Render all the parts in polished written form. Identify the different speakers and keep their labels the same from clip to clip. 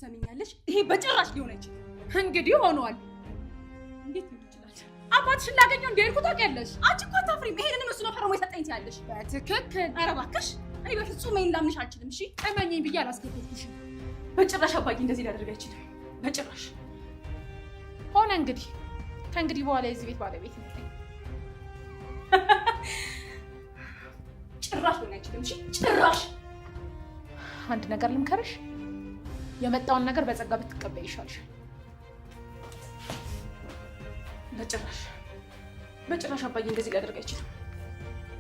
Speaker 1: ትሰሚኛለሽ? ይሄ በጭራሽ ሊሆን አይችልም። እንግዲህ ሆኗል። እንዴት ሊሆን ይችላል? አባትሽን ላገኘው እንደሄድኩ ታውቂያለሽ። አንቺ እኮ አታፍሪም። ይሄንን እሱ ነው ፈርሞ የሰጠኝ ትያለሽ። በትክክል። ኧረ እባክሽ፣ እኔ በፍጹም ይሄን ላምንሽ አልችልም። እሺ እመኚኝ ብዬ አላስገደድኩሽም። በጭራሽ አባዬ እንደዚህ ሊያደርግ አይችልም። በጭራሽ። ሆነ እንግዲህ ከእንግዲህ በኋላ የዚህ ቤት ባለቤት ነኝ። ጭራሽ ሆነ አይችልም። እሺ ጭራሽ። አንድ ነገር ልምከርሽ፣ የመጣውን ነገር በጸጋ ብትቀበይ ይሻልሻል። በጭራሽ አባዬ እንደዚህ ሊያደርግ አይችልም።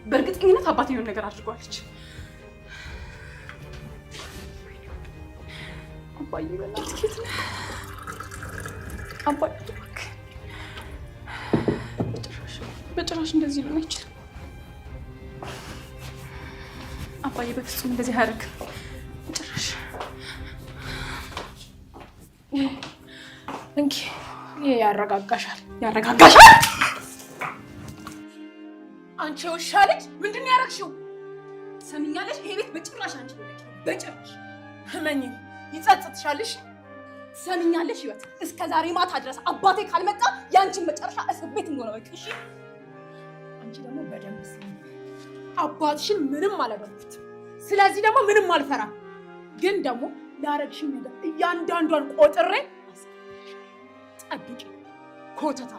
Speaker 1: በእርግጠኝነት አባቴ የሆነ ነገር አድርጓለች። አባዬ በእናትህ አባዬ በጭራሽ እንደዚህ ሊሆን አይችልም። አባዬ በፍጹም እንደዚህ አያደርግም። በጭራሽ። እንኪ ይሄ ያረጋጋሻል። አንቺ ውሻ ልጅ ምንድን ነው ያደረግሽው? ሰሚኛለሽ? ይሄ ቤት በጭራሽ አንቺ በጭራሽ እመኚ፣ ይጸጽትሻልሽ። ሰሚኛለሽ? ህይወት እስከ ዛሬ ማታ ድረስ አባቴ ካልመጣ ያንቺን መጨረሻ እስር ቤት እንደሆነ በቃ። እሺ አንቺ ደግሞ በደንብ ስሚ። አባትሽን ምንም አላደረኩትም። ስለዚህ ደግሞ ምንም አልፈራም። ግን ደግሞ ላረግሽኝ ነገር እያንዳንዷን ቆጥሬ ጠብቂ። ኮተታ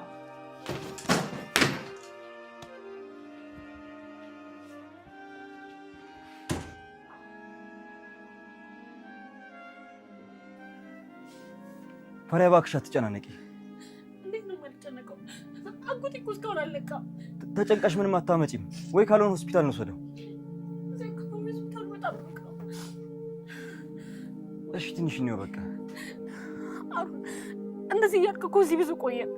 Speaker 2: ፈሪያ እባክሽ አትጨናነቂ።
Speaker 1: እንዴት ነው የማልጨነቀው? አጎቴ እኮ እስካሁን አልነቃም።
Speaker 2: ተጨንቀሽ ምንም አታመጪም ወይ? ካልሆነ ሆስፒታል እንወስደው።
Speaker 1: ሆስፒታል በጣም ነው።
Speaker 2: እሺ ትንሽ ነው በቃ።
Speaker 1: እንደዚህ እያልክ እኮ እዚህ ብዙ ቆየን።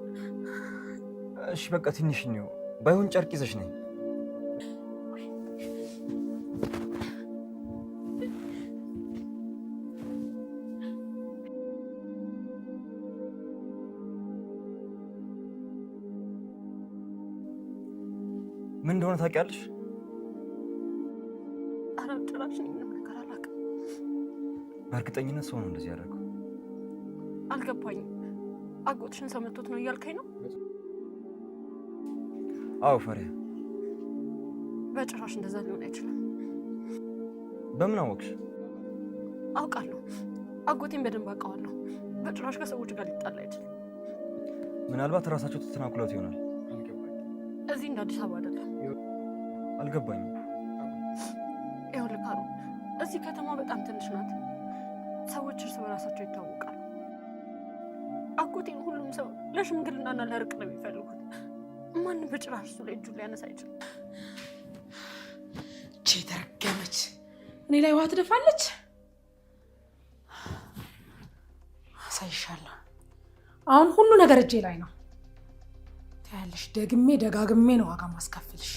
Speaker 2: እሺ በቃ ትንሽ ነው። ባይሆን ጨርቅ ይዘሽ ነይ። ምን እንደሆነ ታውቂያለሽ?
Speaker 1: ኧረ ጭራሽ ምንም ነገር አላውቅም።
Speaker 2: በእርግጠኝነት ሰው ነው እንደዚህ ያደረገው።
Speaker 1: አልገባኝም። አጎትሽን ሰው መቶት ነው እያልከኝ ነው?
Speaker 2: አዎ ፈሪያ።
Speaker 1: በጭራሽ እንደዛ ሊሆን አይችልም።
Speaker 2: በምን አወቅሽ?
Speaker 1: አውቃለሁ። አጎቴን በደንብ አውቀዋለሁ። በጭራሽ ከሰዎች ጋር ሊጣላ አይችልም።
Speaker 2: ምናልባት ራሳቸው ተተናኩለት ይሆናል።
Speaker 1: እዚህ እንደ አዲስ አበባ አይደለም።
Speaker 2: አልገባኝም።
Speaker 1: ይኸውልህ ካሩ፣ እዚህ ከተማ በጣም ትንሽ ናት። ሰዎች እርስ በራሳቸው ይታወቃሉ። አጎቴን ሁሉም ሰው ለሽምግልናና ለእርቅ ነው የሚፈልጉት። ማንም በጭራሽ እሱ ላይ እጁን ሊያነሳ አይችልም። ተረገመች። እኔ ላይ ውሃ ትደፋለች። አሳይሻለሁ። አሁን ሁሉ ነገር እጄ ላይ ነው። ታያለሽ። ደግሜ ደጋግሜ ነው ዋጋ ማስከፍልሽ።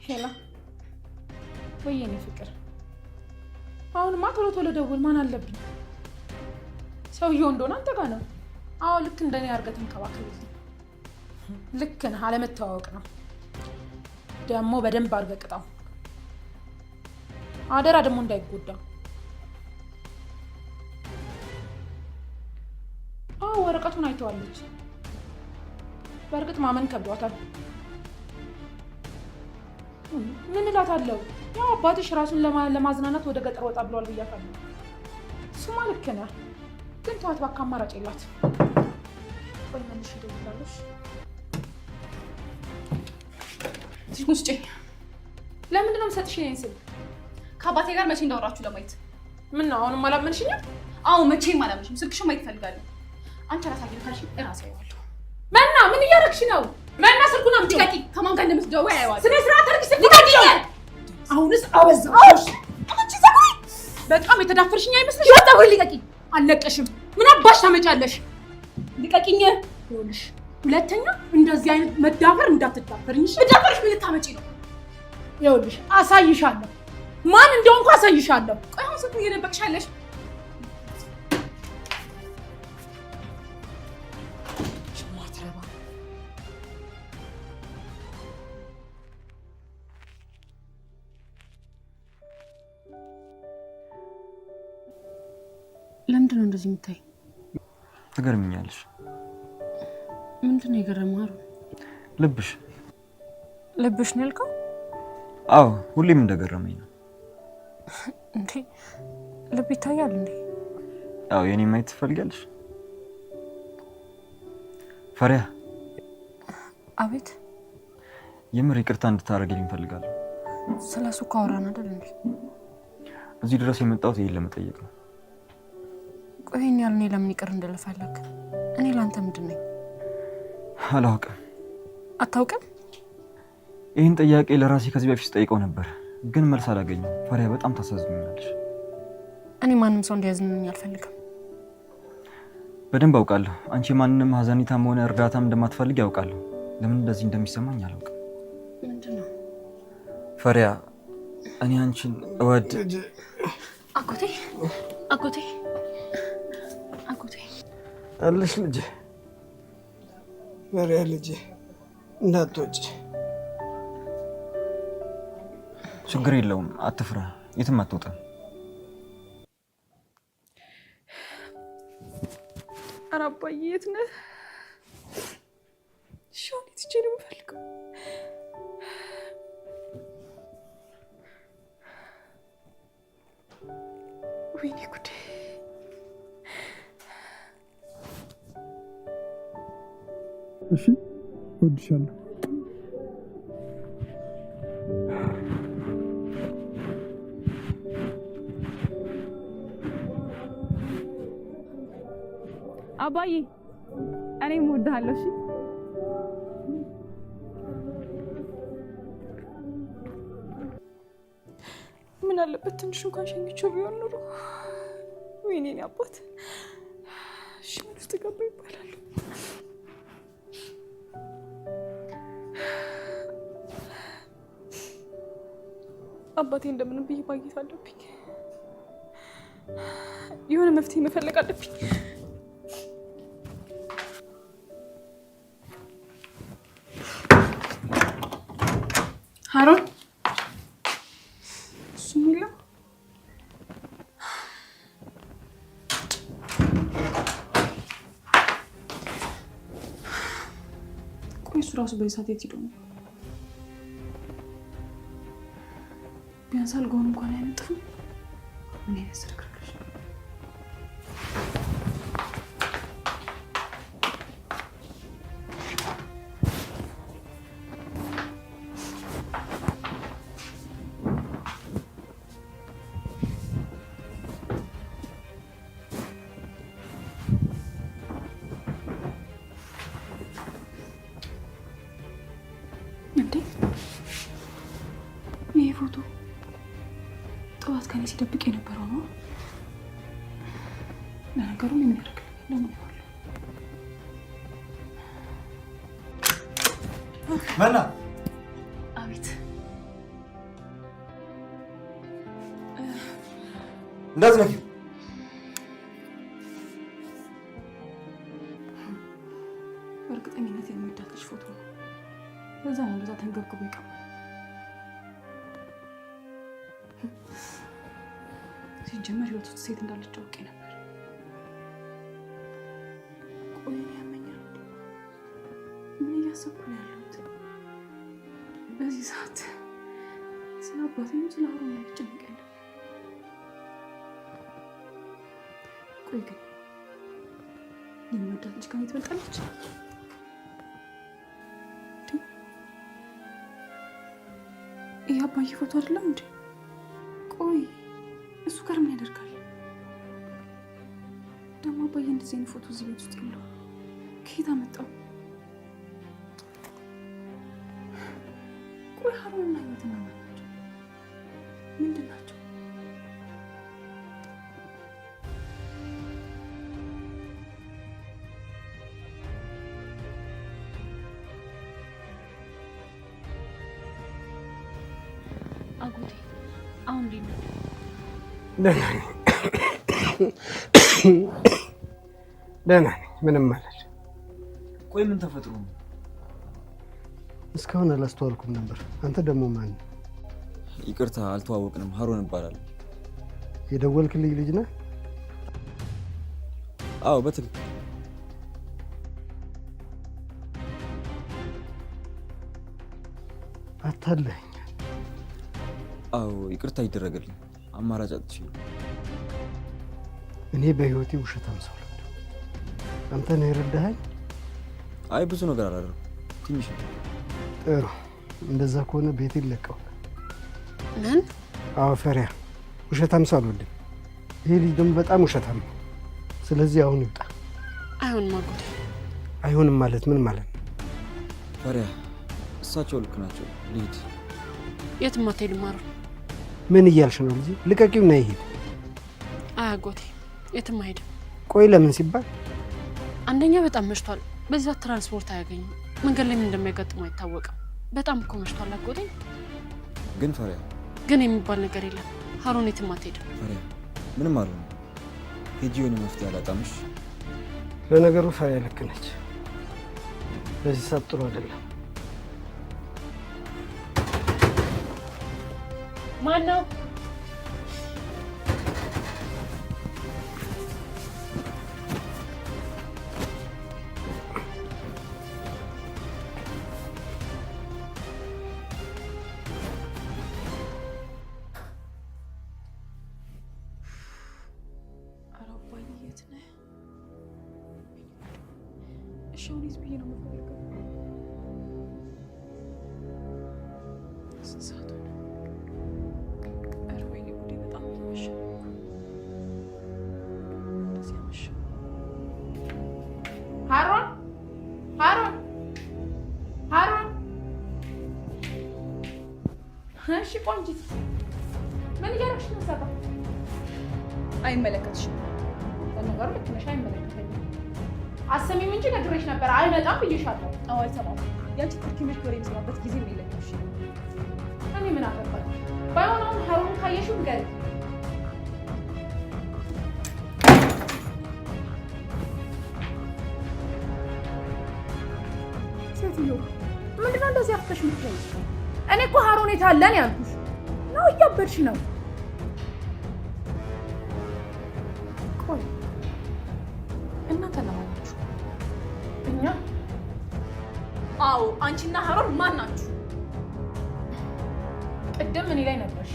Speaker 1: ሄላ ወይ የኔ ፍቅር፣ አሁንማ ቶሎ ቶሎ ደውል። ማን አለብኝ? ሰውየው እንደሆነ አንተ ጋር ነው። አዎ ልክ እንደኔ አድርገህ ተንከባከብልኝ። ልክ ነህ። አለመተዋወቅ ነው ደግሞ። በደንብ አድርገህ ቅጣው። አደራ ደግሞ እንዳይጎዳ። አዎ ወረቀቱን አይተዋለች። በእርግጥ ማመን ከብዷታል። ምን እላታለሁ? ያው አባትሽ ራሱን ለማዝናናት ወደ ገጠር ወጣ ብሏል ብያታለሁ። እሱማ ልክ ነህ፣ ግን ተዋት እባክህ፣ አማራጭ የላት። ቆይ መልሽ ደውላለሽ። ውስጪ ለምንድን ነው የምሰጥሽ ይሄን ስልክ? ከአባቴ ጋር መቼ እንዳወራችሁ ለማየት። ምን ነው አሁንም አላመንሽኝም? አዎ መቼም አላመንሽም። ስልክሽን ማየት እፈልጋለሁ። አንቺ ራስሽ ካልሽ እራሴ አየዋለሁ። መና ምን እያደረግሽ ነው? መና ስልኩን አምጪ። ልቀቂ። ከማን ጋር እንደምትደውይ አየዋለሁ። ስነ ስርዓት አድርጊ። ልቀቂ። አሁንስ አበዛሽ። አንቺ ዘጉኝ። በጣም የተዳፈርሽኝ አይመስልሽ? ወጣው። ልቀቂ። አልለቀሽም። ምን አባሽ ታመጫለሽ? ልቀቂኝ። ይኸውልሽ ሁለተኛ እንደዚህ አይነት መዳፈር እንዳትዳፈርኝ። መዳፈርሽ ምን ልታመጪ ነው? ይኸውልሽ አሳይሻለሁ። ማን እንደሆንኩ አሳይሻለሁ። ቆይ አሁን ስልኩን እየደበቅሻለሽ። ለምንድን ነው እንደዚህ የምታይ?
Speaker 2: ትገርምኛለሽ።
Speaker 1: ምንድን ነው የገረመው?
Speaker 2: ልብሽ
Speaker 1: ነው ያልከው?
Speaker 2: አዎ ሁሌም እንደገረመኝ ነው።
Speaker 1: እንዴ ልብ ይታያል እንዴ?
Speaker 2: አዎ የኔ ማየት ትፈልጊያለሽ? ፈሪያ።
Speaker 1: አቤት።
Speaker 2: የምር ይቅርታ እንድታደርግልኝ እፈልጋለሁ።
Speaker 1: ስለሱ ካወራን አይደል እንዴ?
Speaker 2: እዚህ ድረስ የመጣሁት ይሄን ለመጠየቅ ነው።
Speaker 1: ቆይኝ ያልኔ ለምን ይቅር እንደልፈልግ? እኔ ላንተ ምንድን ነኝ?
Speaker 2: አላውቅም።
Speaker 1: አታውቅም?
Speaker 2: ይህን ጥያቄ ለራሴ ከዚህ በፊት ጠይቀው ነበር፣ ግን መልስ አላገኘም። ፈሪያ በጣም ታሳዝኛለሽ።
Speaker 1: እኔ ማንም ሰው እንዲያዝንልኝ አልፈልግም።
Speaker 2: በደንብ አውቃለሁ። አንቺ ማንንም ሀዘኒታም ሆነ እርዳታም እንደማትፈልግ ያውቃለሁ። ለምን እንደዚህ እንደሚሰማኝ አላውቅም።
Speaker 1: ምንድነው?
Speaker 2: ፈሪያ እኔ አንቺን እወድ።
Speaker 1: አጎቴ
Speaker 3: አለሽ ልጄ፣ ፈሪያ ልጄ እንዳትወጪ።
Speaker 2: ችግር የለውም አትፍራ፣ የትም አትወጣም።
Speaker 1: ኧረ አባዬ የት ነህ? ሻኔ ትቼ ነው የምፈልገው። ወይኔ ጉዴ።
Speaker 3: እሺ እወድሻለሁ።
Speaker 1: አባዬ እኔም እወድሃለሁ። እሺ ምን አለበት ትንሽ እንኳን ሸኝቼው ቢሆን ኑሮ። ወይኔ እኔ አባት። እሺ ምን ውስጥ ገባ ይባላል። አባቴ እንደምንም ብዬ ማግኘት አለብኝ። የሆነ መፍትሄ መፈለግ አለብኝ። ሀሩን እሱ የሚለው ቆይ እሱ ራሱ በዚህ ሰዓት የት ሄዶ ነው? ቢያንስ አልጋውን እንኳን አያነጥፍም። ምን አይነት ስርክርክሽ ነው? እንዴ ይሄ ፎቶ ጠዋት ከኔ ሲደብቅ የነበረው ነው። ለነገሩ ምን ያደርግልኝ? ለምን ይሆናል?
Speaker 2: መና።
Speaker 1: አቤት።
Speaker 2: እንዳትነኪው።
Speaker 1: በእርግጠኝነት የሚወዳት ልጅ ፎቶ ነው። ለዛ ነው እንደዛ ተንገብግቦ ይቀማል። ሲጀመር ህይወት ውስጥ ሴት እንዳለች አውቄ ነበር። ቆይ ያመኛል። ምን እያሰብኩ ነው ያለሁት? በዚህ ሰዓት ስለ አባቴ ነው ስለ አሁን ላይ ጨንቀኝ። ቆይ ግን የሚወዳት ልጅ ከኔ ትበልጣለች? ይህ አባዬ ፎቶ አይደለም እንዴ? ቆይ እሱ ጋር ምን ያደርጋል ደግሞ? አባዬ እንደዚህ አይነት ፎቶ እዚህ ቤት ውስጥ የለው። ከየት አመጣው? ቆይ ሀሩንና ህይወት ማን ናቸው? ምንድን ናቸው? አጎቴ አሁን እንዴት ነው?
Speaker 3: ደህና ነኝ። ምንም ማለት።
Speaker 2: ቆይ ምን ተፈጥሮ ነው?
Speaker 3: እስካሁን አላስተዋልኩም ነበር። አንተ ደግሞ ማን?
Speaker 2: ይቅርታ አልተዋወቅንም። ሀሩን እባላለሁ።
Speaker 3: የደወልክልኝ ልጅ ነህ?
Speaker 2: አዎ በትክክል
Speaker 3: አታለኝ።
Speaker 2: አዎ ይቅርታ ይደረግልኝ። አማራጭ አጥቼ ነው።
Speaker 3: እኔ በህይወቴ ውሸታም ሰው ነኝ። አንተ ነህ የረዳኸኝ።
Speaker 2: አይ ብዙ ነገር አላደረኩም፣ ትንሽ ነው።
Speaker 3: ጥሩ፣ እንደዛ ከሆነ ቤቴን ለቀው።
Speaker 1: ምን?
Speaker 3: አዎ ፈሪያ፣ ውሸታም ሰው አልወድም። ይሄ ልጅ ደግሞ በጣም ውሸታም ነው። ስለዚህ አሁን ይውጣ።
Speaker 1: አይሆንም አጎቴ።
Speaker 3: አይሆንም ማለት ምን ማለት ነው?
Speaker 2: ፈሪያ፣ እሳቸው ልክ ናቸው። ልሂድ።
Speaker 1: የትም አትሄድም ማሩ።
Speaker 3: ምን እያልሽ ነው ልጅ? ልቀቂው እና ይሄድ።
Speaker 1: አይ አጎቴ፣ የትም አይሄድም።
Speaker 3: ቆይ ለምን ሲባል?
Speaker 1: አንደኛ በጣም መሽቷል። በዛ ትራንስፖርት አያገኝም። መንገድ ላይ ምን እንደሚያጋጥመው አይታወቅም። በጣም እኮ መሽቷል አጎቴ።
Speaker 2: ግን ፈሪያ፣
Speaker 1: ግን የሚባል ነገር የለም። ሀሩን የትም አትሄድም።
Speaker 2: ፈሪያ፣ ምንም አልሆነም። ሂጂ፣ የሆነ መፍትሄ አላጣምሽ።
Speaker 3: ለነገሩ ፈሪያ ልክ ነች። በዚህ ሰዓት ጥሩ አይደለም።
Speaker 1: ማን ነው?
Speaker 4: ሻውኒዝ ብዬ ነው የምፈልገው። ሰዓቱ ኧረ ወይኔ ጉዴ! በጣም መሸ። እንደዚህ መሸ።
Speaker 1: ሀሩን ሀሩን ሀሩን! እሺ ቆንጂት፣ ምን እያደረግሽ ነው? ሰባ
Speaker 4: አይመለከትሽም።
Speaker 1: ለነገሩ ልክ ነሽ፣ አይመለከተኝም። አሰሚም እንጂ ነግሬሽ ነበር። አይመጣም ብዬሻለሁ።
Speaker 4: አዎ አልሰማም። ያንቺ ትርኪሜት ወሬ የምሰማበት ጊዜ ነው የለኝም። እሺ
Speaker 1: እኔ ምን አገባኝ? ባይሆን አሁን ሀሩን ካየሽው ንገሪኝ። ሴትዮ ምንድነው እንደዚህ አፍተሽ የምትለኝ? እኔ እኮ ሀሩን የታለን ያልኩሽ ነው። እያበድሽ ነው። ቆይ እናንተ ለማን ናችሁ? እኛ? አዎ አንቺና ሀሩን ማን ናችሁ? ቅድም እኔ ላይ ነበርሽ፣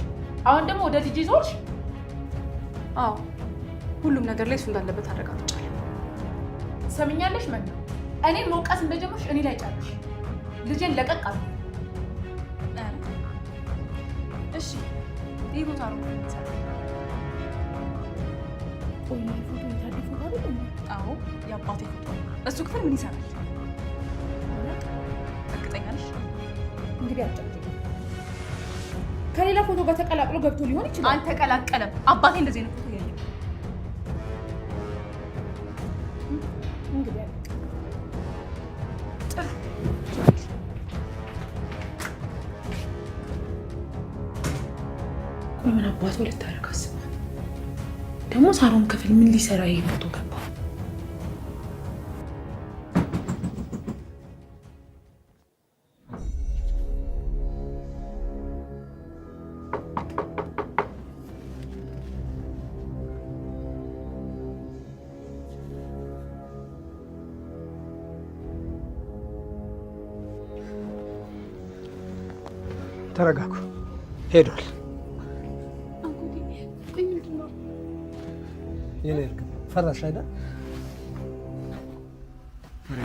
Speaker 1: አሁን ደግሞ ወደ ልጅ ዞርሽ።
Speaker 4: አዎ ሁሉም ነገር ላይ እሱ እንዳለበት አረጋግጫለሁ።
Speaker 1: ሰምኛለሽ? ምን ነው እኔን መውቀስ እንደጀመርሽ እኔ ላይ ጫለሽ። ልጄን ለቀቅ አለ።
Speaker 4: እሺ ይህ ቦታ ነው የሚሰራው።
Speaker 1: ቆይ ፎቶ የታደ ፎቶ አይደል?
Speaker 4: አዎ የአባቴ ፎቶ። እሱ ክፍል ምን ይሰራል? እርግጠኛ ነሽ?
Speaker 1: እንግዲህ አጨብጭ። ከሌላ ፎቶ ጋር ተቀላቅሎ ገብቶ ሊሆን ይችላል።
Speaker 4: አልተቀላቀለም። አባቴ እንደዚህ አይነት ፎቶ የለም።
Speaker 1: እንግዲህ ምን አባቱ ልታረግ አስባ? ደግሞ ሳሮን ክፍል ምን ሊሰራ ይሄ ፎቶ ገባ?
Speaker 3: ተረጋጉ። ሄዷል። የኔ እርግብ ፈራሽ አይደል?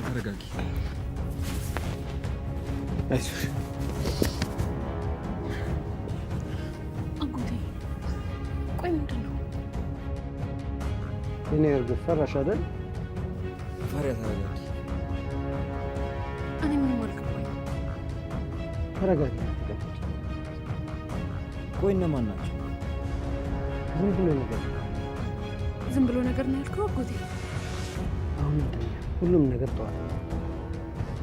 Speaker 2: ተረጋጊ።
Speaker 3: አይዞሽ።
Speaker 1: አጎቴ ቆይ ምንድን ነው?
Speaker 3: የኔ እርግብ ፈራሽ አይደል?
Speaker 2: ፈሪያ ተረጋጊ።
Speaker 1: እኔ ምንም አልገባኝም።
Speaker 3: ተረጋጊ።
Speaker 2: ቆይ እነማን ናቸው?
Speaker 3: ዝም ብሎ ነገር
Speaker 1: ዝም ብሎ ነገር ነው ያልከው አጎቴ?
Speaker 3: አሁን ሁሉም ነገር ጠዋት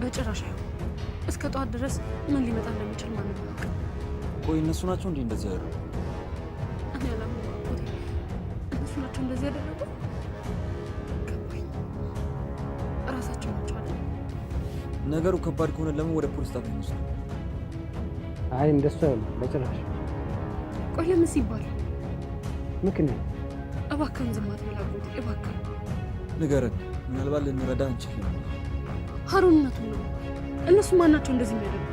Speaker 1: በጭራሽ አይሆን። እስከ ጠዋት ድረስ ምን ሊመጣ እንደሚችል ማንም አያውቅም።
Speaker 2: ቆይ እነሱ ናቸው እንዴ እንደዚህ ያደረጉ?
Speaker 1: እኔ አላምንም አጎቴ። እነሱ ናቸው እንደዚህ ያደረጉ? ገባኝ። እራሳቸው ናቸው አይደል?
Speaker 2: ነገሩ ከባድ ከሆነ ለምን ወደ ፖሊስ ጣቢያ ነው?
Speaker 3: አይ እንደሱ አይሆንም በጭራሽ።
Speaker 1: ቆይ ለምን ሲባል?
Speaker 3: ምክንያት
Speaker 1: እባክህን ዝም አትበል አጎቴ፣ እባክህን።
Speaker 2: ንገረን፣ ምናልባት ልንረዳ እንችላለን።
Speaker 4: ሀሩንነቱ ነው። እነሱ ማናቸው እንደዚህ የሚያደርጉ?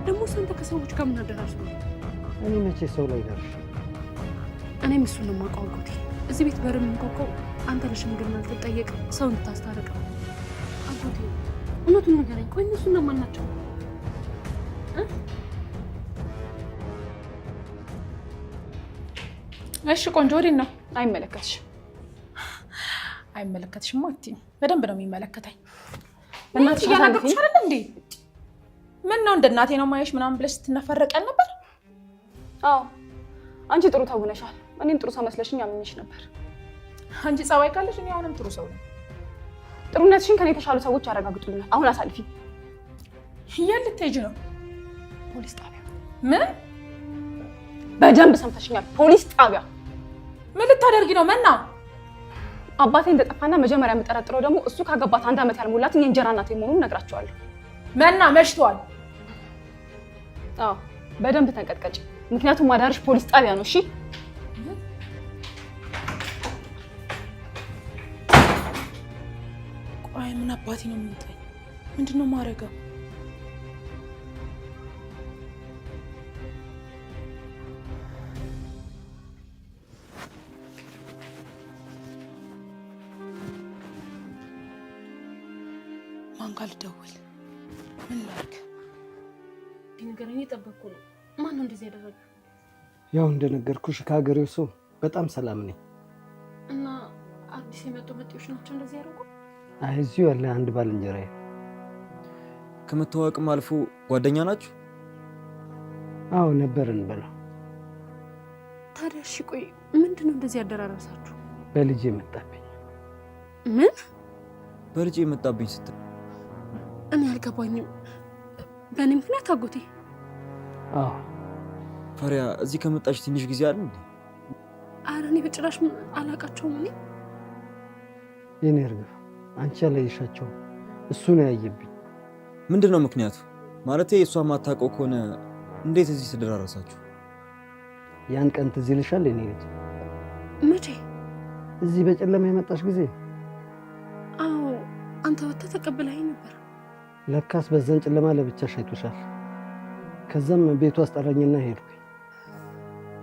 Speaker 4: ደግሞ አንተ ከሰዎች ጋር ምን አደራሽ ነው?
Speaker 3: እኔ መቼ ሰው ላይ ደርሽ?
Speaker 4: እኔም እሱን ነው የማውቀው አጎቴ። እዚህ ቤት በር የምንኳኳው አንተ ለሽምግልና ልትጠየቅ ሰው እንድታስታርቅ ነው። አጎቴ እውነቱን ንገረኝ። ቆይ እነሱ እነማን ናቸው?
Speaker 1: እሺ ቆንጆ፣ ወዴት ነው?
Speaker 4: አይመለከትሽም።
Speaker 1: አይመለከትሽም አትይም። በደንብ ነው የሚመለከተኝ።
Speaker 4: እናትሽ
Speaker 1: እያናገርኩሽ አይደል እንዴ? ምን ነው እንደ እናቴ ነው ማየሽ ምናምን ብለሽ ስትነፈረቀን ነበር?
Speaker 4: አዎ አንቺ ጥሩ ተውነሻል። እኔም ጥሩ ሰው መስለሽኝ አምኜሽ ነበር።
Speaker 1: አንቺ ጸባይ ካለሽ እኔ አሁንም ጥሩ ሰው ነኝ።
Speaker 4: ጥሩነትሽን ከኔ የተሻሉ ሰዎች ያረጋግጡልኛል። አሁን አሳልፊ።
Speaker 1: የት ልትሄጂ ነው?
Speaker 4: ፖሊስ ጣቢያ።
Speaker 1: ምን?
Speaker 4: በደንብ ሰምተሽኛል። ፖሊስ ጣቢያ።
Speaker 1: ምን ልታደርጊ ነው? መና
Speaker 4: አባቴ እንደጠፋና መጀመሪያ የምጠረጥረው ደግሞ እሱ ካገባት 1 ዓመት ያልሞላት የእንጀራ እናቴ መሆኑን እነግራቸዋለሁ።
Speaker 1: መና መሽቷል።
Speaker 4: አዎ በደንብ ተንቀጥቀጭ። ምክንያቱም ማዳርሽ ፖሊስ ጣቢያ ነው። እሺ
Speaker 1: ቆይ ምን አባቴ ነው የምትለኝ? ምንድነው ማረገው? ማን ጋር ልደውል? ምን ላድርግ?
Speaker 4: ነገረኝ። የጠበቅኩ ነው። ማን ነው እንደዚህ ያደረገ?
Speaker 3: ያው እንደነገርኩሽ ከሀገሬው ሰው በጣም ሰላም ነኝ።
Speaker 4: እና አዲስ የመጡ መጤዎች ናቸው እንደዚህ ያደረጉ?
Speaker 3: አይ እዚሁ ያለ አንድ ባልንጀራዬ።
Speaker 2: ከመተዋወቅም አልፎ ጓደኛ ናችሁ?
Speaker 3: አዎ ነበርን በለው።
Speaker 4: ታዲያ እሺ ቆይ ምንድን ነው እንደዚህ ያደራረሳችሁ?
Speaker 3: በልጄ የመጣብኝ።
Speaker 4: ምን?
Speaker 2: በልጄ የመጣብኝ ስትል?
Speaker 4: እኔ አልገባኝም። በእኔ ምክንያት አጎቴ?
Speaker 3: አዎ
Speaker 2: ፈሪያ እዚህ ከመጣች ትንሽ ጊዜ አለ እንዴ?
Speaker 4: ኧረ እኔ በጭራሽ አላውቃቸውም። እኔ
Speaker 3: የኔ እርግፍ አንቺ ያላየሻቸው እሱ ነው ያየብኝ።
Speaker 2: ምንድነው ምክንያቱ? ማለቴ እሷ ማታውቀው ከሆነ እንዴት እዚህ ተደራረሳችሁ?
Speaker 3: ያን ቀን ትዝ ይልሻል? የኔ ልጅ
Speaker 4: መቼ?
Speaker 3: እዚህ በጨለማ የመጣሽ ጊዜ?
Speaker 4: አዎ አንተ ወጥተህ ተቀብለኸኝ ነበር።
Speaker 3: ለካስ በዛን ጨለማ ለብቻሽ አይቶሻል። ከዛም ቤቱ አስጠራኝና ሄድኩኝ።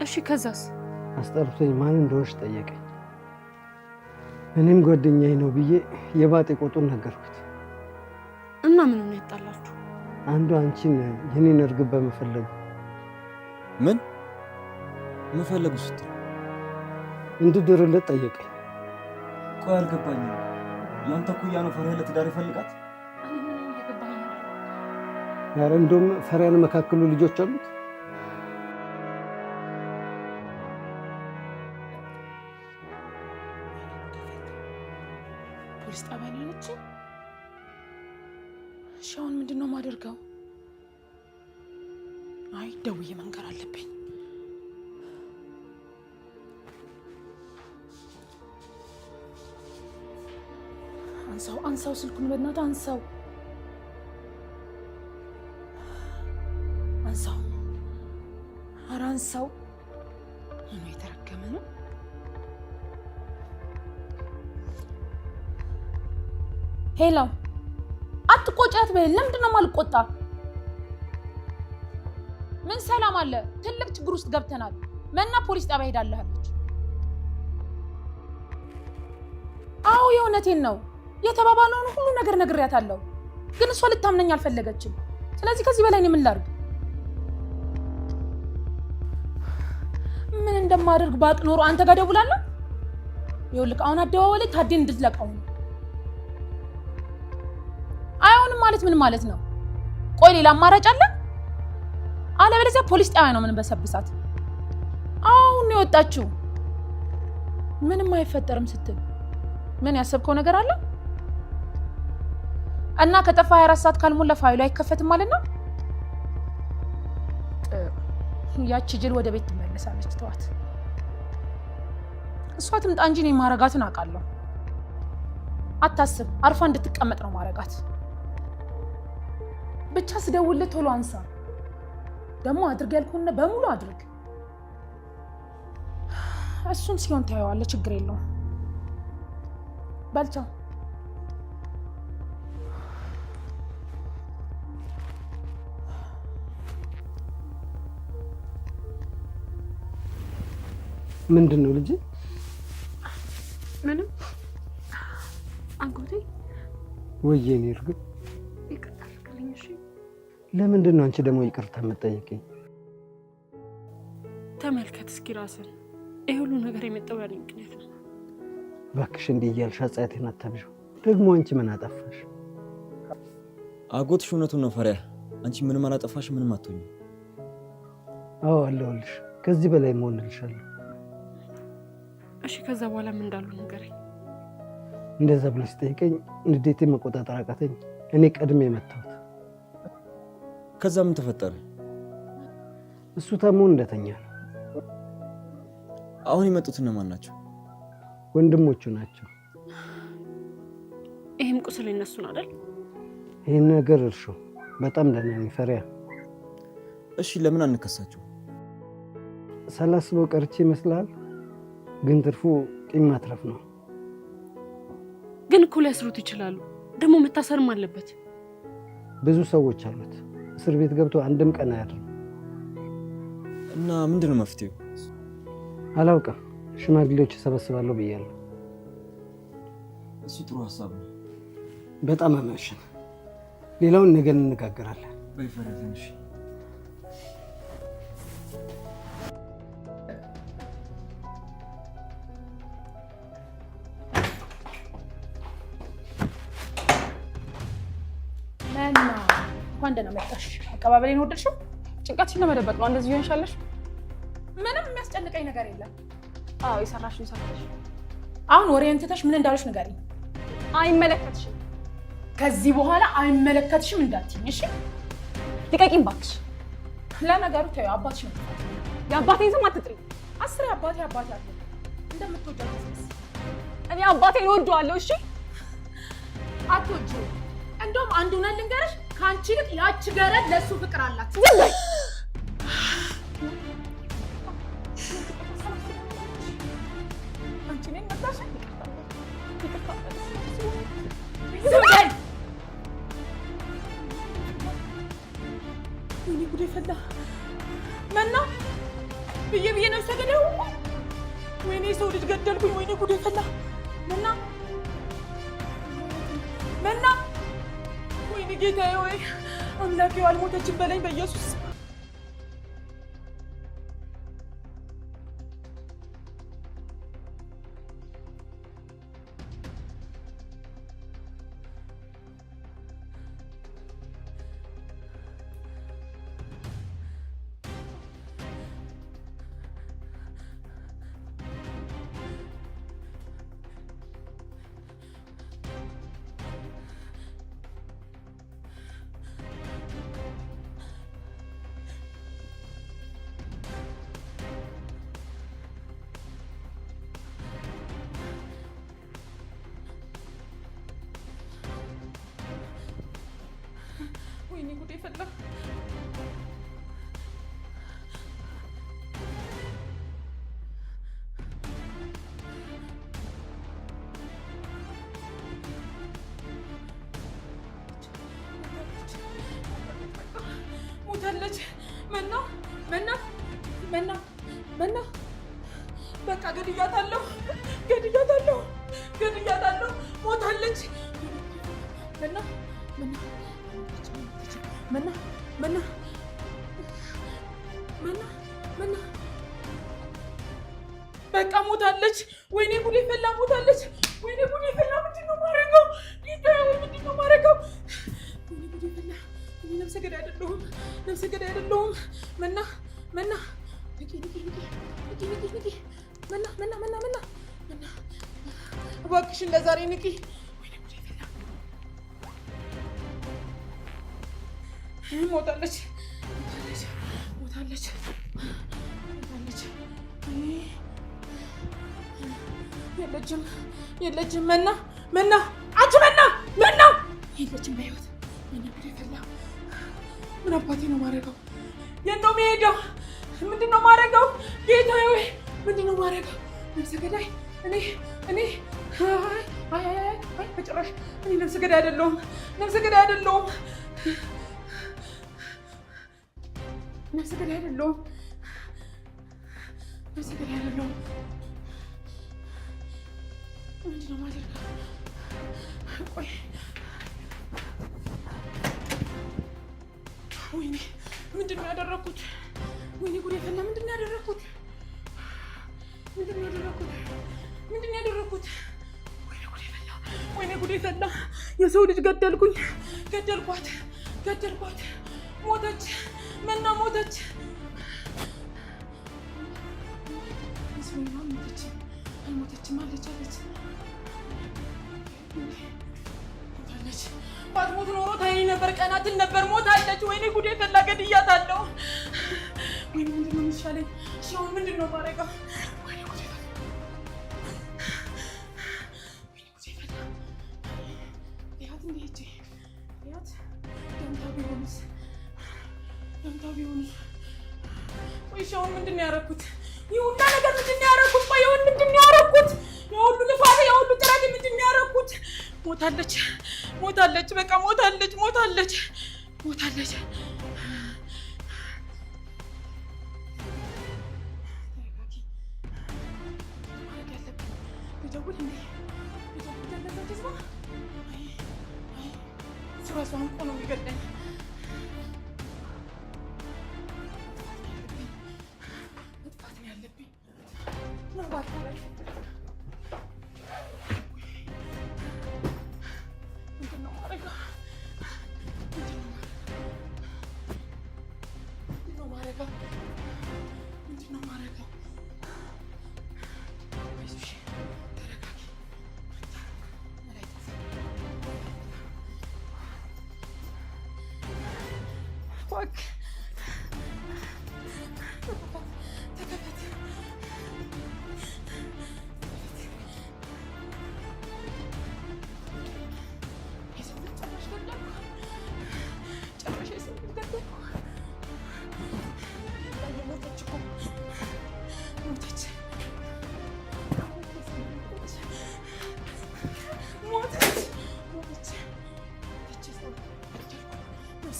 Speaker 4: እሺ ከዛስ?
Speaker 3: አስጠርቶኝ ማን እንደሆንሽ ጠየቀኝ። እኔም ጓደኛዬ ነው ብዬ የባጤ ቆጡን ነገርኩት።
Speaker 4: እና ምን ነው ያጣላችሁ?
Speaker 3: አንዱ አንቺን የኔን እርግብ በመፈለጉ።
Speaker 2: ምን መፈለጉ ስትል?
Speaker 3: እንድድርለት ጠየቀኝ።
Speaker 2: ቆይ አልገባኝም። ያንተ ኩያ ነው ፈሪያ ለትዳር ይፈልጋት?
Speaker 3: ኧረ እንደውም ፈሪያን መካከሉ ልጆች አሉት።
Speaker 1: ፖሊስ ጣቢያ ነው ያለችኝ። እሺ አሁን ምንድን ነው የማደርገው? አይ ደውዬ መንገር አለብኝ። አንሳው ስልኩን በእናትህ አንሳው። ኧረ አንሳው። ምኑ የተረገመ ነው? ሄሎ አትቆጫት በይ። ለምንድን ነው የማልቆጣ? ምን ሰላም አለ? ትልቅ ችግር ውስጥ ገብተናል። መና ፖሊስ ጣቢያ ሄዳለች። አዎ የእውነቴን ነው። የተባባለውን ሁሉ ነገር ነግሬያታለሁ፣ ግን እሷ ልታምነኝ አልፈለገችም። ስለዚህ ከዚህ በላይ ምን ላድርግ? ምን እንደማደርግ ባቅ ኖሮ አንተ ጋር ደውላለሁ። ይኸውልህ አሁን አደባባይ ላይ ታዴን እንድትለቀው ነው። አይሆንም ማለት ምን ማለት ነው? ቆይ ሌላ አማራጭ አለ? አለበለዚያ ፖሊስ ጣቢያ ነው ምን በሰብሳት። አሁን ነው የወጣችው። ምንም አይፈጠርም ስትል ምን ያሰብከው ነገር አለ? እና ከጠፋ 24 ሰዓት ካልሞላ ፋይሉ አይከፈትም ማለት ነው? ያቺ ጅል ወደ ቤት ትመለሳለች። ተዋት። እሷ ትምጣ እንጂ እኔ ማረጋትን አውቃለሁ። አታስብ። አርፋ እንድትቀመጥ ነው ማረጋት። ብቻ ስደውልልህ ቶሎ አንሳ። ደግሞ አድርግ ያልኩህን በሙሉ አድርግ። እሱን ሲሆን ታየዋለህ። ችግር የለውም። በልቻው
Speaker 3: ምንድነው ልጅ?
Speaker 4: ምንም አጎቴ።
Speaker 3: ወይኔ እርግጥ
Speaker 4: ይቅርታ አድርግልኝ እሺ።
Speaker 3: ለምንድን ነው አንቺ ደግሞ ይቅርታ የምትጠይቂኝ?
Speaker 4: ተመልከት እስኪ ራስን። ይሄ ሁሉ ነገር የመጣው ያለ ምክንያት ነው።
Speaker 3: እባክሽ እንዲህ እያልሽ አጻያቴን አታብዢው። ደግሞ አንቺ ምን አጠፋሽ?
Speaker 2: አጎትሽ እውነቱን ነው ፈሪያ። አንቺ ምንም አላጠፋሽ፣ ምንም አትሆኝም።
Speaker 3: አዎ አለሁልሽ። ከዚህ በላይ መሆንልሻለሁ።
Speaker 4: እሺ ከዛ በኋላ ምን እንዳሉ ንገረኝ።
Speaker 3: እንደዛ ብሎ ሲጠይቀኝ ንዴቴን መቆጣጠር አቃተኝ። እኔ ቀድሜ መታሁት።
Speaker 2: ከዛ ምን ተፈጠረ?
Speaker 3: እሱ ታሞ እንደተኛ ነው።
Speaker 2: አሁን የመጡት እነማን ናቸው?
Speaker 3: ወንድሞቹ ናቸው።
Speaker 4: ይሄም ቁስል እነሱን አይደል?
Speaker 3: ይሄን ነገር እርሾ በጣም ደህና ነኝ ፈሪያ።
Speaker 2: እሺ ለምን አንከሳቸው?
Speaker 3: ሳላስበው ቀርቼ ይመስላል፣ ግን ትርፉ ቂም ማትረፍ ነው።
Speaker 4: ግን እኮ ሊያስሩት ይችላሉ። ደግሞ መታሰርም አለበት።
Speaker 3: ብዙ ሰዎች አሉት። እስር ቤት ገብቶ አንድም ቀን አያድርም።
Speaker 2: እና ምንድነው መፍትሄው?
Speaker 3: አላውቅም። ሽማግሌዎች እሰበስባለሁ ብያለሁ።
Speaker 2: እሱ ጥሩ ሀሳብ ነው።
Speaker 3: በጣም አመሽን። ሌላውን ነገ እንነጋገራለን።
Speaker 2: በይፈራ ትንሽ
Speaker 1: እንኳን ደህና መጣሽ። አቀባበሌን ወደድሽው? ጭንቀትሽን ለመደበቅ ነው እንደዚህ ይሆንሻለሽ? ምንም የሚያስጨንቀኝ ነገር የለም። አዎ የሰራሽውን ሰርተሽ። አሁን ወሬን ትተሽ ምን እንዳሉሽ ንገሪኝ። አይመለከትሽም። ከዚህ በኋላ አይመለከትሽም እንዳትይኝ እሺ? ልቀቂኝ እባክሽ። ለነገሩ ተይው፣ አባትሽ ነው። የአባቴን ስም አትጥሪ። አስሬ አባቴ አለ እንደምትወጂው አትመስል። እኔ አባቴን እወደዋለሁ። እሺ አትወጂው። እንደውም አንድ እውነት ልንገርሽ፣ ከአንቺ ይልቅ ያቺ ገረድ ለእሱ ፍቅር አላት። አንቺ ነኝ መጣሽ። ወይኔ ጉዴ ፈላ። መና ብዬ ነፍሰ ገዳይ ሆንኩ። ወይኔ ሰው ልጅ ገደልኩኝ። ወይኔ ጉዴ ፈላ። መና ወይኔ ጌታዬ፣ ወይ አምላኬ፣ አልሞተችም በለኝ በኢየሱስ። ወይኔ ጉዴ ፈላ። ሞታለች። መና በቃ ገድያታለሁ። ሞታለች። መና በቃ ሞታለች። ወይኔ ጉዴ ፈላ። ሞታለች። ወይኔ ጉዴ ፈላ። ምንድነው ማረገው? ምንድነው ማረገው? ወይኔ ጉዴ ፈላ። እኔ ነፍሰ ገዳይ አይደለሁም። መና ንቂ። መና እባክሽን ለዛሬ ንቂ። ወይኔ ጉዴ ፈላ። ሞታለች። የለችም። መና አንቺ መና የለችም በህይወት። ወይኔ ጉዴ ፈላ። ምን አባቴ ነው ማረገው? የት ነው የምሄደው? ምንድነው ማረገው? ጌታዬ ወይ ምንድነው ማረገው? ነፍሰ ገዳይ እኔ በጭራሽ እኔ ነፍሰ ገዳይ አይደለሁም። ነፍሰ ገዳይ አይደለሁም። በሰገድ ያለው ምንድነው ማደርገው? ቆይ ወይኔ ምንድነው ያደረኩት? ወይኔ ጉዴ ፈላ። ምንድነው ያደረኩት? ምንድነው ያደረኩት? ምንድነው ያደረኩት? ወይኔ ጉዴ ፈላ። ወይኔ ጉዴ ፈላ። የሰው ልጅ ገደልኩኝ። ገደልኳት። ሞተች። መና ሞተች። አልሞተችም። አለች። ባትሞት ኖሮ ታየኝ ነበር፣ ቀናትን ነበር። ሞታለች። ወይኔ ጉዴ ፈላ። ገድያታለሁ። ወይኔ ምንድነው የሚሻለኝ? እሺ አሁን ምንድነው ማረጋው? ወይኔ ጉዴ ፈላ። ያት እንዴት ያት ደምታ ቢሆንስ? ወይ እሺ አሁን ምንድነው ያደረኩት? ይሁን ነገር ምንድነው ያደረኩት? ቆይ ይሁን ምንድነው ያደረኩት? የሁሉ ልፋት የሁሉ ጥረት ምንድነው ያደረኩት? ሞታለች። በቃ ሞታለች። ልደውል እንዴ? እራሱ አንቆ ነው የሚገለኝ። መጥፋት ነው ያለብኝ። ምንድነው ማረገው?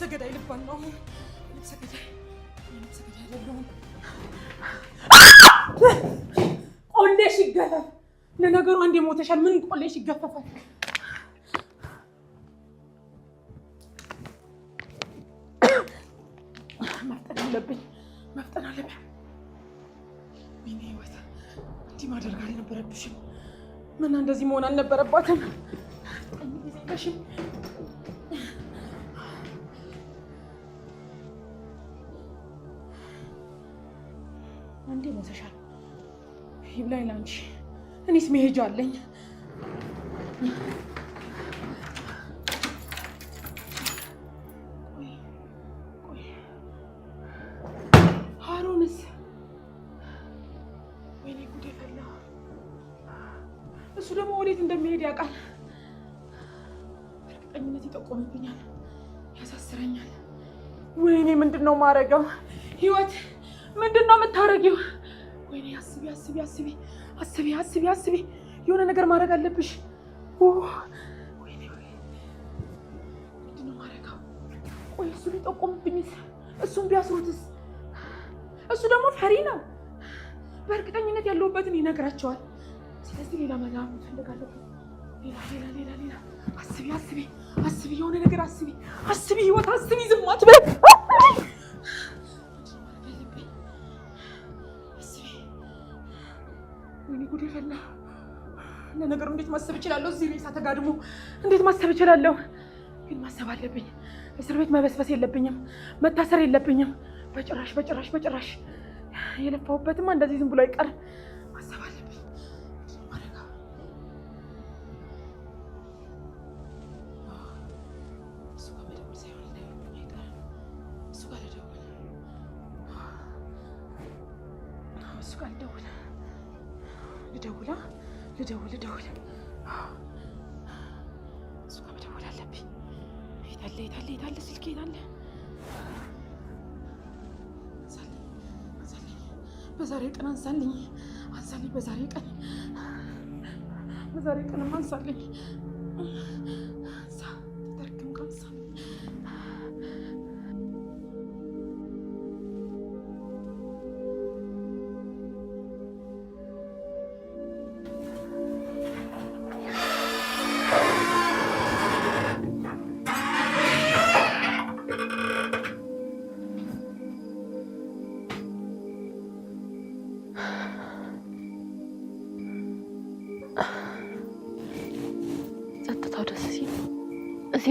Speaker 1: ሰገዳይ ልባል ነው። ሰገዳይ አይደለሁም። ቆሌሽ ይገፈፍ። ለነገሩ አንዴ ሞተሻል። ምን ቆሌሽ ይገፈፋል? መፍጠን አለብኝ። ወይኔ ህይወት፣ እንዲህ ማድረግ አልነበረብሽም። ምን እንደዚህ መሆን አልነበረባትም። ቀኝሽም አንዴ ሞተሻል። ይብላኝ ላንቺ። እኔስ መሄጃ አለኝ። ሀሩንስ? ወይኔ ጉዴ ፈላ። እሱ ደግሞ ወዴት እንደሚሄድ ያውቃል። በእርግጠኝነት ይጠቆምብኛል፣ ያሳስረኛል። ወይኔ ምንድነው ማረገው? ህይወት ምንድነው የምታረጊው? ወይኔ አስቢ። የሆነ ነገር ማድረግ አለብሽ። ወይኔ ምንድነው ማረገው? ቆይ እሱ ሊጠቆምብኝስ? እሱን ቢያስሩትስ? እሱ ደግሞ ፈሪ ነው። በእርግጠኝነት ያለሁበትን ይነግራቸዋል። ስለዚህ ሌላ መላ እፈልጋለሁ። ሌላ አስቢ። የሆነ ነገር አስቢ። ህይወት አስቢ። ዝም አትበይ። ወይኔ ጉዴ ፈላ። ለነገሩ እንዴት ማሰብ እችላለሁ? እዚህ ሬሳ ተጋድሞ እንዴት ማሰብ እችላለሁ? ግን ማሰብ አለብኝ። እስር ቤት መበስበስ የለብኝም፣ መታሰር የለብኝም። በጭራሽ። የለፋሁበትማ እንደዚህ ዝም ብሎ አይቀርም። ማሰብ አለብኝ። እሱ ጋር መደወል ሳይሆን አይቀርም። እሱ ጋር ልደውል። ልደውል። እሱ ጋር መደወል አለብኝ። የታለ ስልኬ? የታለ? በዛሬ ቀን አንሳልኝ። በዛሬ ቀንም አንሳልኝ። ተደርግም ካንሳ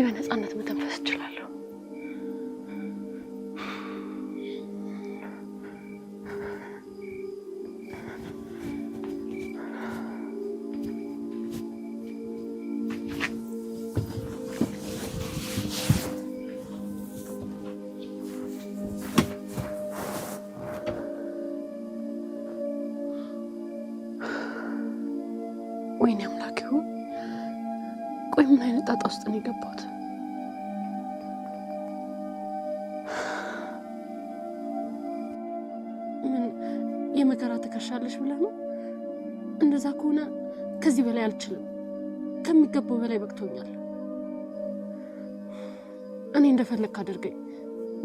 Speaker 4: በነፃነት መተንፈስ እችላለሁ። ወይኔ አምላኬ ሆይ፣ ቆይ ምን አይነት ጣጣ ውስጥ ነው የገባሁት? ምን የመከራ ትከሻለሽ ብለህ ነው? እንደዛ ከሆነ ከዚህ በላይ አልችልም። ከሚገባው በላይ በቅቶኛል። እኔ እንደፈለግክ አድርገኝ፣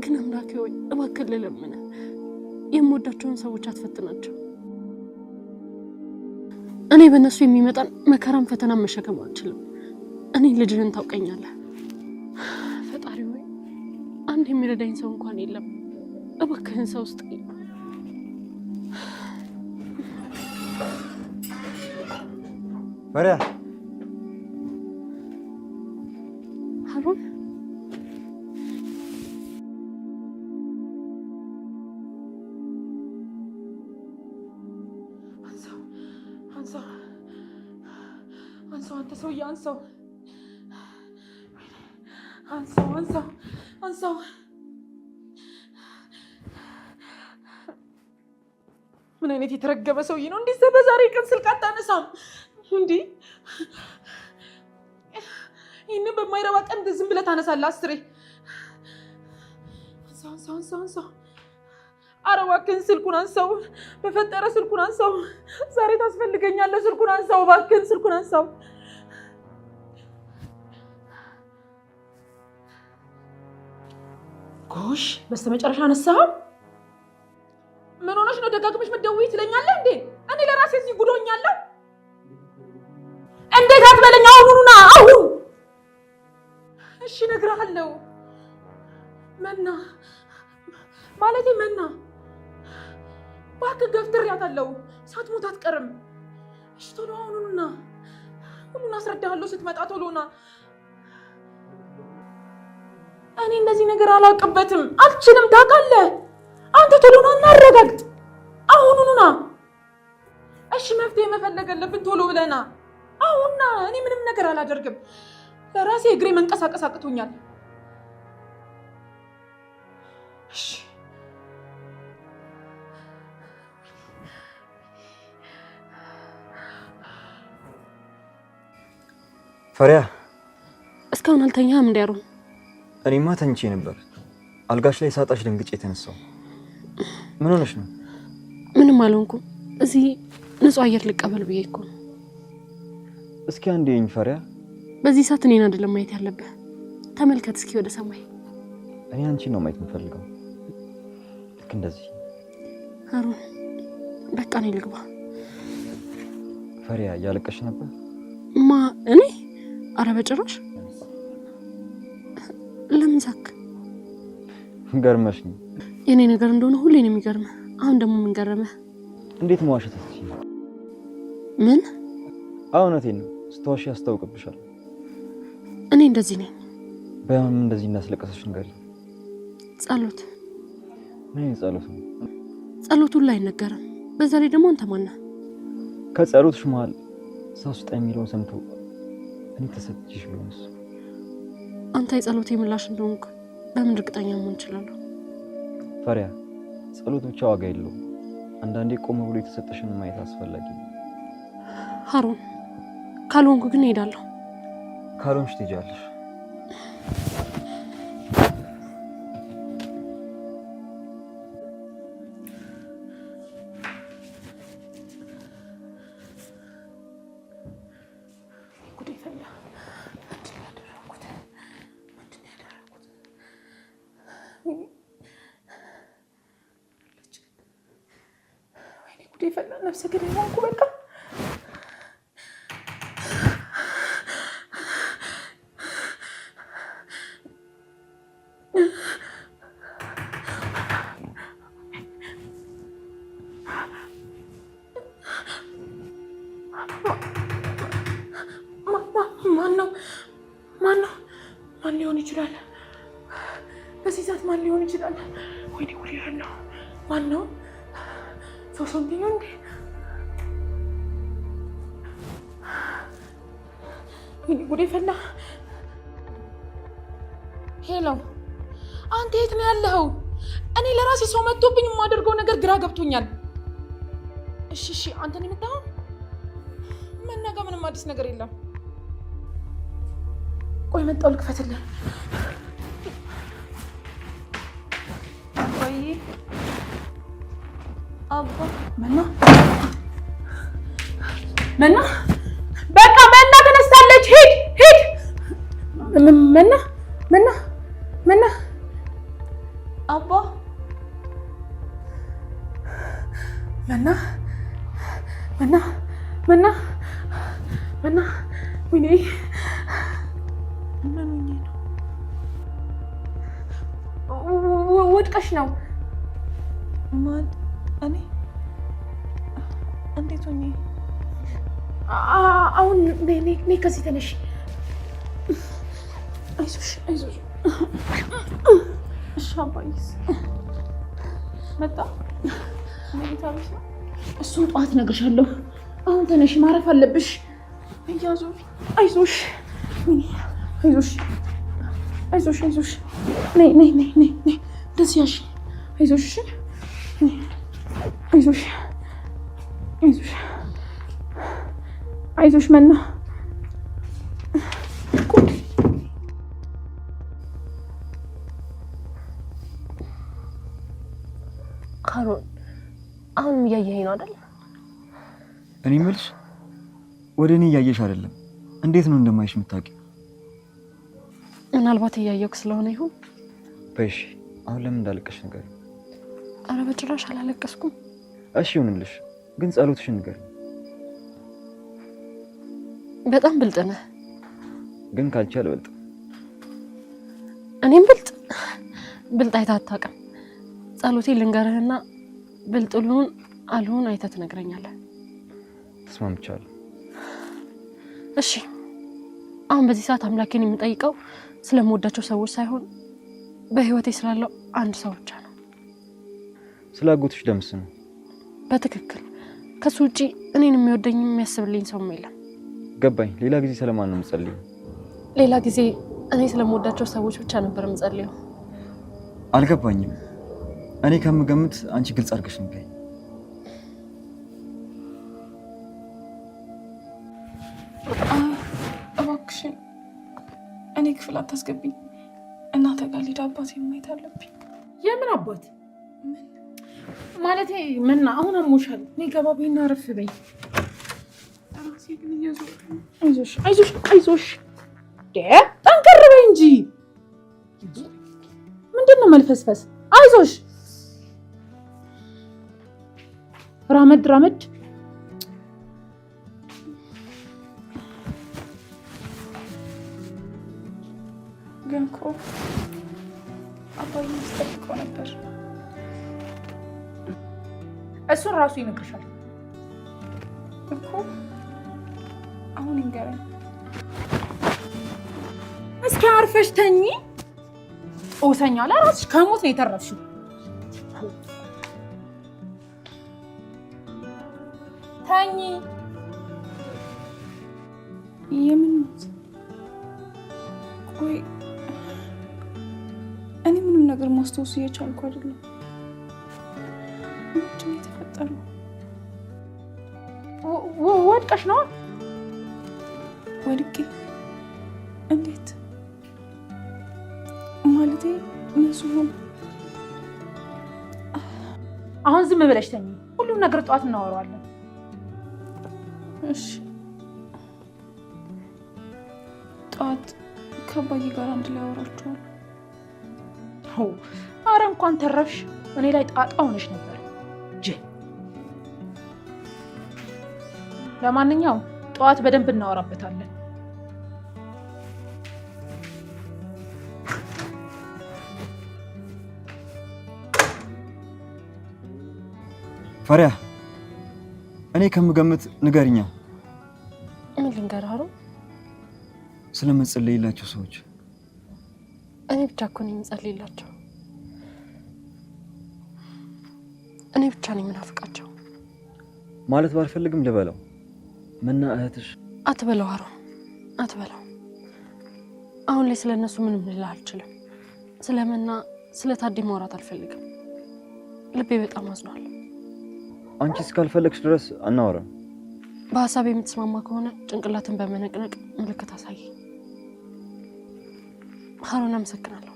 Speaker 4: ግን አምላኬ ሆይ እባክህ ልለምንህ፣ የምወዳቸውን ሰዎች አትፈትናቸው። እኔ በእነሱ የሚመጣን መከራም ፈተና መሸከም አልችልም። እኔ ልጅህን ታውቀኛለህ። ፈጣሪ ሆይ አንድ የሚረዳኝ ሰው እንኳን የለም። እባክህን ሰው ውስጥ
Speaker 2: ፈሪያ
Speaker 4: ሀሩን
Speaker 1: አንሳው አንተ ሰውዬ አንሳው ምን አይነት የተረገመ ሰውዬ ነው? እንዲህ በዛሬ ቀን ስልክ አታነሳም እንዴ? ይህንን በማይረባ ቀን ዝም ብለህ ታነሳለህ አስሬ። አንሳው ኧረ እባክህን ስልኩን አንሳው፣ በፈጠረ ስልኩን አንሳው። ዛሬ ታስፈልገኛለህ። ስልኩን አንሳው እባክህን፣ ስልኩን አንሳው። ጎሽ በስተመጨረሻ አነሳኸው። ምን ሆነሽ ነው ደጋግመሽ መደወይ ትለኛለህ እንዴ? እኔ ለራሴ እዚህ ጉዶኛለሁ። እንዴት አትበለኝ። አሁኑና አሁን እሺ እነግርሃለሁ። መና ማለቴ መና እባክህ ገፍትሬያታለሁ። ሳትሞት አትቀርም። እሺ ቶሎ አሁኑና ሁሉን አስረዳሃለሁ። ስትመጣ ቶሎና። እኔ እንደዚህ ነገር አላውቅበትም፣ አልችልም። ታውቃለህ አንተ። ቶሎና እናረጋግጥ አሁኑና። እሺ መፍትሄ መፈለግ አለብን። ቶሎ ብለና አሁንና። እኔ ምንም ነገር አላደርግም። ለራሴ እግሬ መንቀሳቀስ አቅቶኛል። እሺ
Speaker 2: ፈሪያ
Speaker 4: እስካሁን አልተኛም እንዴ? አሩን
Speaker 2: እኔማ ተኝቼ ነበር። አልጋሽ ላይ ሳጣሽ ደንግጬ የተነሳው። ምን ሆነሽ ነው?
Speaker 4: ምንም አልሆንኩም። እዚህ ንጹህ አየር ልቀበል ብዬ እኮ ነው።
Speaker 2: እስኪ አንዴ ይኝ ፈሪያ።
Speaker 4: በዚህ ሰዓት እኔን አይደለም ማየት ያለብህ። ተመልከት እስኪ ወደ ሰማይ።
Speaker 2: እኔ አንቺን ነው ማየት የምፈልገው። ልክ እንደዚህ።
Speaker 4: አሩን በቃ እኔ ልግባ።
Speaker 2: ፈሪያ እያለቀሽ ነበር?
Speaker 4: እኔ ኧረ በጭራሽ። ለምን ሳክ?
Speaker 2: ገርመሽ ነው።
Speaker 4: የኔ ነገር እንደሆነ ሁሌ ነው የሚገርምህ። አሁን ደግሞ ምን ገረመህ?
Speaker 2: እንዴት መዋሸት አትችይም?
Speaker 4: ምን?
Speaker 2: እውነቴን ነው። ስትዋሺ ያስታውቅብሻል።
Speaker 4: እኔ እንደዚህ ነኝ።
Speaker 2: በምን እንደዚህ እናስለቀሰሽ ንገሪ።
Speaker 4: ጸሎት።
Speaker 2: ምን ጸሎት ነው?
Speaker 4: ጸሎቱ ላይ አይነገርም። በዛ ላይ ደግሞ አንተ ማን ነህ?
Speaker 2: ከጸሎትሽ መሀል ሰው ስጣ የሚለውን ሰምቶ እኔ ተሰጥቼሽ ቢሆንስ?
Speaker 4: አንተ የጸሎቴ ምላሽ እንደሆንክ በምን እርግጠኛ መሆን እችላለሁ?
Speaker 2: ፈሪያ ጸሎት ብቻ ዋጋ የለውም። አንዳንዴ ቆም ብሎ የተሰጠሽን ማየት አስፈላጊ ነው።
Speaker 4: ሀሩን ካልሆንኩ ግን እሄዳለሁ።
Speaker 2: ካልሆንሽ ትሄጃለሽ።
Speaker 1: ነፍሰ ገዳይ ሆንኩ በቃ።
Speaker 4: ሊሆን ይችላል? በዚህ ሰዓት ማን ሊሆን ይችላል? ወይኔ ጉዴ ፈላ። ማን ነው? ሶሶንቲኞ እንዴ? ወይኔ ጉዴ ፈላ። ሄሎ፣ አንተ የት ነው ያለኸው? እኔ ለራሴ ሰው መጥቶብኝ የማደርገው ነገር ግራ ገብቶኛል። እሺ፣ አንተ ነው የመጣኸው? መናጋ ምንም አዲስ ነገር የለም። ቆይ መጣሁ፣ ልክፈትልህ። ቆይ አባ መና በቃ መና ተነስታለች። ሂድ መና አባ መና ወይኔ ምን ሆኜ ነው? ወድቀሽ ነው? ማን? እኔ? እንዴት ሆኜ? አሁን ነይ ከዚህ ተነሽ። አይዞሽ። እሺ አባዬስ መጣ? መኝታ ቤት ነው? እሱን ጠዋት እነግርሻለሁ። አሁን ተነሽ፣ ማረፍ አለብሽ። አይዞሽ። ነይ እንደዚህ ያሽ። አይዞሽ መና። ካሮን አሁንም እያየኸኝ ነው አይደል?
Speaker 2: እኔ የምልሽ ወደ እኔ እያየሽ አይደለም። እንዴት ነው እንደማይሽ የምታውቂው?
Speaker 4: ምናልባት እያየሁክ ስለሆነ ይሁን።
Speaker 2: በሽ አሁን ለምን እንዳለቀሽ ንገሪኝ።
Speaker 4: አረ በጭራሽ አላለቀስኩም።
Speaker 2: እሺ ይሁንልሽ፣ ግን ጸሎትሽን ንገሪኝ።
Speaker 4: በጣም ብልጥ ነህ።
Speaker 2: ግን ካልቻ አልበልጥ።
Speaker 4: እኔም ብልጥ አይተህ አታውቅም። ጸሎቴን ልንገርህና ብልጥ ልሁን አልሁን አይተህ ትነግረኛለህ።
Speaker 2: ተስማምቻለሁ።
Speaker 4: እሺ አሁን በዚህ ሰዓት አምላኬን የምጠይቀው ስለምወዳቸው ሰዎች ሳይሆን በህይወቴ ስላለው አንድ ሰው ብቻ ነው።
Speaker 2: ስላጎትሽ ደምስ ነው?
Speaker 4: በትክክል። ከሱ ውጪ እኔን የሚወደኝ የሚያስብልኝ ሰው የለም።
Speaker 2: ገባኝ። ሌላ ጊዜ ስለማን ነው የምጸልየው?
Speaker 4: ሌላ ጊዜ እኔ ስለምወዳቸው ሰዎች ብቻ ነበር የምጸልየው።
Speaker 2: አልገባኝም። እኔ ከምገምት አንቺ ግልጽ አድርገሽ ንገሪኝ።
Speaker 1: እባክሽን እኔ ክፍል አታስገቢኝ። እናተ ጋር ልሂድ፣ አባቴን ማየት አለብኝ።
Speaker 4: የምን አባት? ማለቴ መና አሁን አሞሻል። እኔ ገባ በይና አረፍ በይ። አይዞሽ ጠንከር በይ እንጂ ምንድን ነው መልፈስፈስ? አይዞሽ ራመድ
Speaker 1: ግን እኮ አባዬ ስጠብቀው ነበር።
Speaker 4: እሱን ራሱ ይነግርሻል
Speaker 1: እኮ። አሁን ይንገረኝ።
Speaker 4: እስኪ አርፈሽ ተኚ። ጦሰኛ ለራስሽ ከሞት ነው የተረፍሽው። ተኚ።
Speaker 1: የምን ሞት? ቆይ እኔ ምንም ነገር ማስታወስ እየቻልኩ አይደለም። ምንድን ነው የተፈጠረው?
Speaker 4: ወድቀሽ ነው?
Speaker 1: ወድቄ? እንዴት ማለቴ? እነሱ ሆነ።
Speaker 4: አሁን ዝም ብለሽ ተኚ። ሁሉም ነገር ጠዋት እናወራዋለን።
Speaker 1: እሺ ጠዋት ከአባዬ ጋር አንድ ላይ አወራቸዋለሁ።
Speaker 4: አረ እንኳን ተረፍሽ። እኔ ላይ ጣጣ ሆነሽ ነበር። ለማንኛውም ጠዋት በደንብ እናወራበታለን።
Speaker 2: ፈሪያ፣ እኔ ከምገምት ንገሪኛ።
Speaker 4: ምን ልንገርህ?
Speaker 2: ስለምጸልይላቸው ሰዎች
Speaker 4: እኔ ብቻ እኮ ነኝ የምጸልይላቸው። እኔ ብቻ ነኝ የምናፍቃቸው።
Speaker 2: ማለት ባልፈልግም ልበለው። ምና እህትሽ
Speaker 4: አትበለው አሮን፣ አትበለው። አሁን ላይ ስለነሱ ምንም ልልህ አልችልም። ስለምና ስለ ታዲ ማውራት አልፈልግም። ልቤ በጣም አዝኗል።
Speaker 2: አንቺ እስካልፈለግሽ ድረስ አናወራም።
Speaker 4: በሀሳብ የምትስማማ ከሆነ ጭንቅላትን በመነቅነቅ ምልክት አሳይ። አሮን አመሰግናለሁ።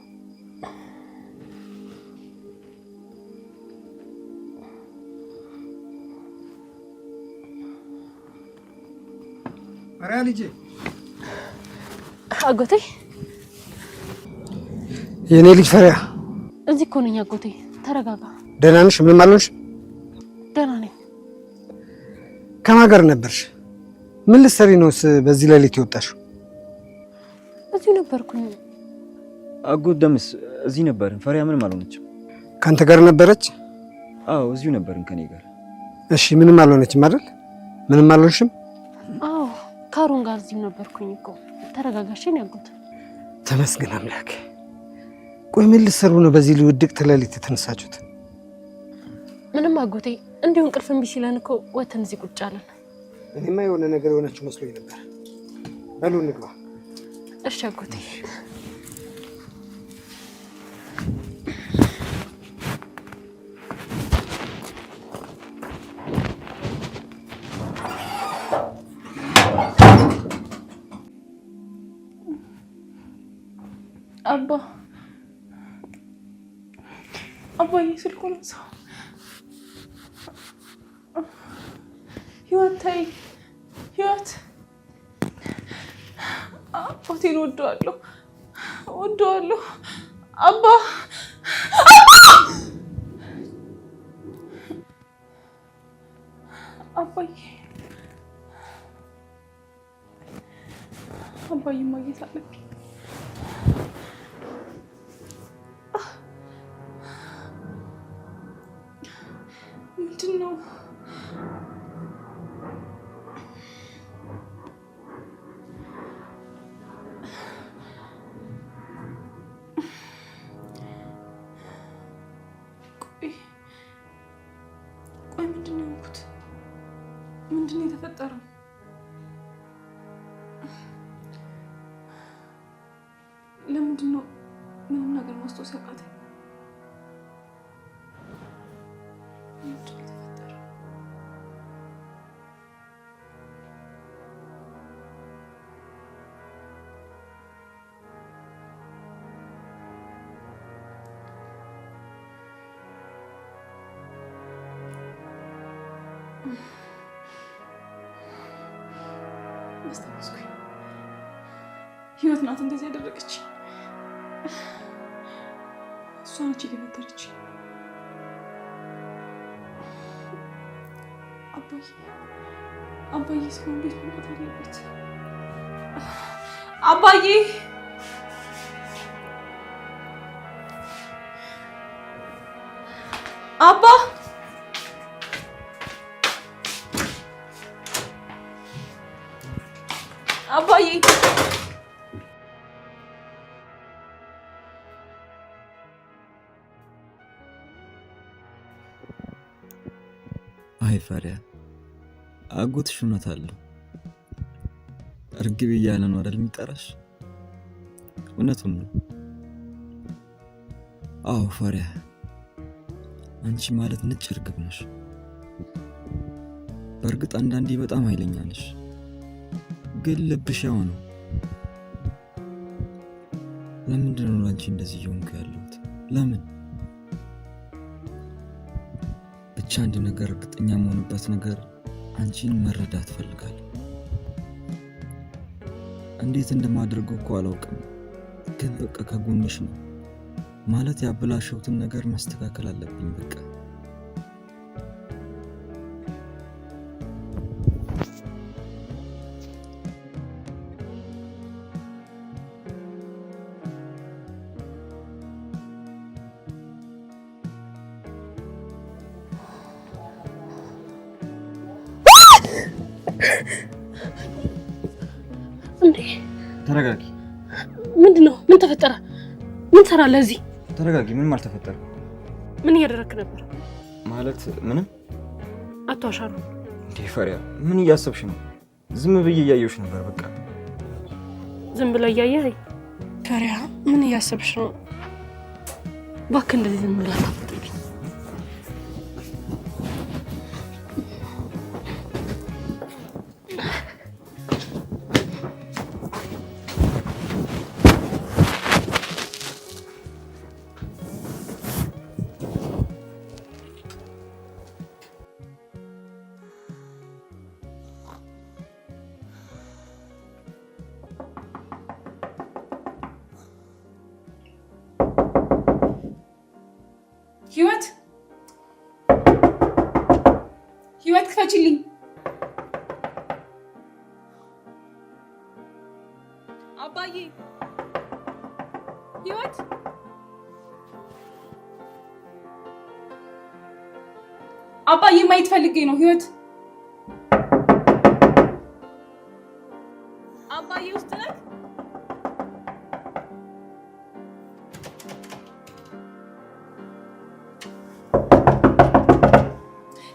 Speaker 3: አሪያ ልጄ
Speaker 4: አጎቴ።
Speaker 3: የኔ ልጅ ፈሪያ
Speaker 4: እዚህ እኮ ነኝ አጎቴ። ተረጋጋ።
Speaker 3: ደህና ነሽ? ምንም አልሆንሽ?
Speaker 4: ደህና ነኝ።
Speaker 3: ከማን ጋር ነበርሽ? ምን ልትሰሪ ነው በዚህ ሌሊት የወጣሽው?
Speaker 4: እዚሁ ነበርኩኝ።
Speaker 2: አጎት ደምስ እዚህ ነበርን። ፈሪያ ምንም አልሆነችም።
Speaker 3: ካንተ ጋር ነበረች?
Speaker 2: አዎ እዚሁ ነበርን ከኔ ጋር።
Speaker 3: እሺ ምንም አልሆነችም አይደል? ምንም አልሆንሽም?
Speaker 4: አዎ ካሮን ጋር እዚሁ ነበርኩኝ እኮ። ተረጋጋሽኝ አጎት።
Speaker 3: ተመስገን አምላክ። ቆይ ምን ልትሰሩ ነው በዚህ ልውድቅ ሌሊት የተነሳችሁት?
Speaker 4: ምንም አጎቴ፣ እንዲሁ እንቅልፍ እምቢ ሲለን እኮ ወተን እዚህ ቁጭ አለን።
Speaker 3: እኔማ የሆነ ነገር የሆናችሁ መስሎኝ ነበር። በሉ እንግባ።
Speaker 4: እሺ አጎቴ።
Speaker 1: አባዬ ስልኩን ሰው ህይወት ተይ፣ ህይወት አባቴን ወደዋለሁ አባ አባዬ ማግኘት አለብኝ። ምንድን ነው? ቆይ ምንድን ነው የሆንኩት? ምንድን ነው የተፈጠረው? ለምንድን ነው ምንም ነገር ማስታወስ ያቃተኝ? ምንድን ነው የተፈጠረው? አስታወስኩኝ። ህይወት ናት እንደዚህ ያደረገች። እሷ ነች የገፈተረች። አባዬ እስካሁን ቤት መውጣት አለበት። አባዬ አባ አባዬ
Speaker 2: አይ ፈሪያ፣ አጎትሽ እውነት አለው። እርግብ እያለ ነው አይደል የሚጠራሽ? እውነቱን ነው። አዎ ፈሪያ፣ አንቺ ማለት ነጭ እርግብ ነሽ። በእርግጥ አንዳንዴ በጣም ኃይለኛ ነሽ፣ ግን ልብሽ ያው ነው። ለምንድን ነው አንቺ እንደዚህ እየሆንኩ ያለሁት? ለምን? ብቻ አንድ ነገር እርግጠኛ መሆንበት ነገር አንቺን መረዳት ፈልጋለሁ። እንዴት እንደማደርገው እኮ አላውቅም፣ ግን በቃ ከጎንሽ ነው። ማለት ያበላሸሁትን ነገር ማስተካከል አለብኝ በቃ።
Speaker 4: እንዴ
Speaker 2: ተረጋጊ።
Speaker 4: ምንድነው? ምን ተፈጠረ? ምን ትሰራለህ እዚህ?
Speaker 2: ተረጋጊ፣ ምንም አልተፈጠረም።
Speaker 4: ምን እያደረክ ነበር?
Speaker 2: ማለት ምንም።
Speaker 4: አትዋሻሩ።
Speaker 2: እንዴ ፈሪያ፣ ምን እያሰብሽ ነው? ዝም ብዬ እያየሁሽ ነበር። በቃ
Speaker 4: ዝም ብለህ እያየኸኝ? ፈሪያ፣ ምን እያሰብሽ ነው? እባክህ እንደዚህ ዝም ብለህ አታፍጥብኝ።
Speaker 1: ህይወት ክፈችልኝ። አባዬ ህይወት አባዬ ማየት ፈልጌ ነው። ህይወት አባዬ ውስጥ ነህ?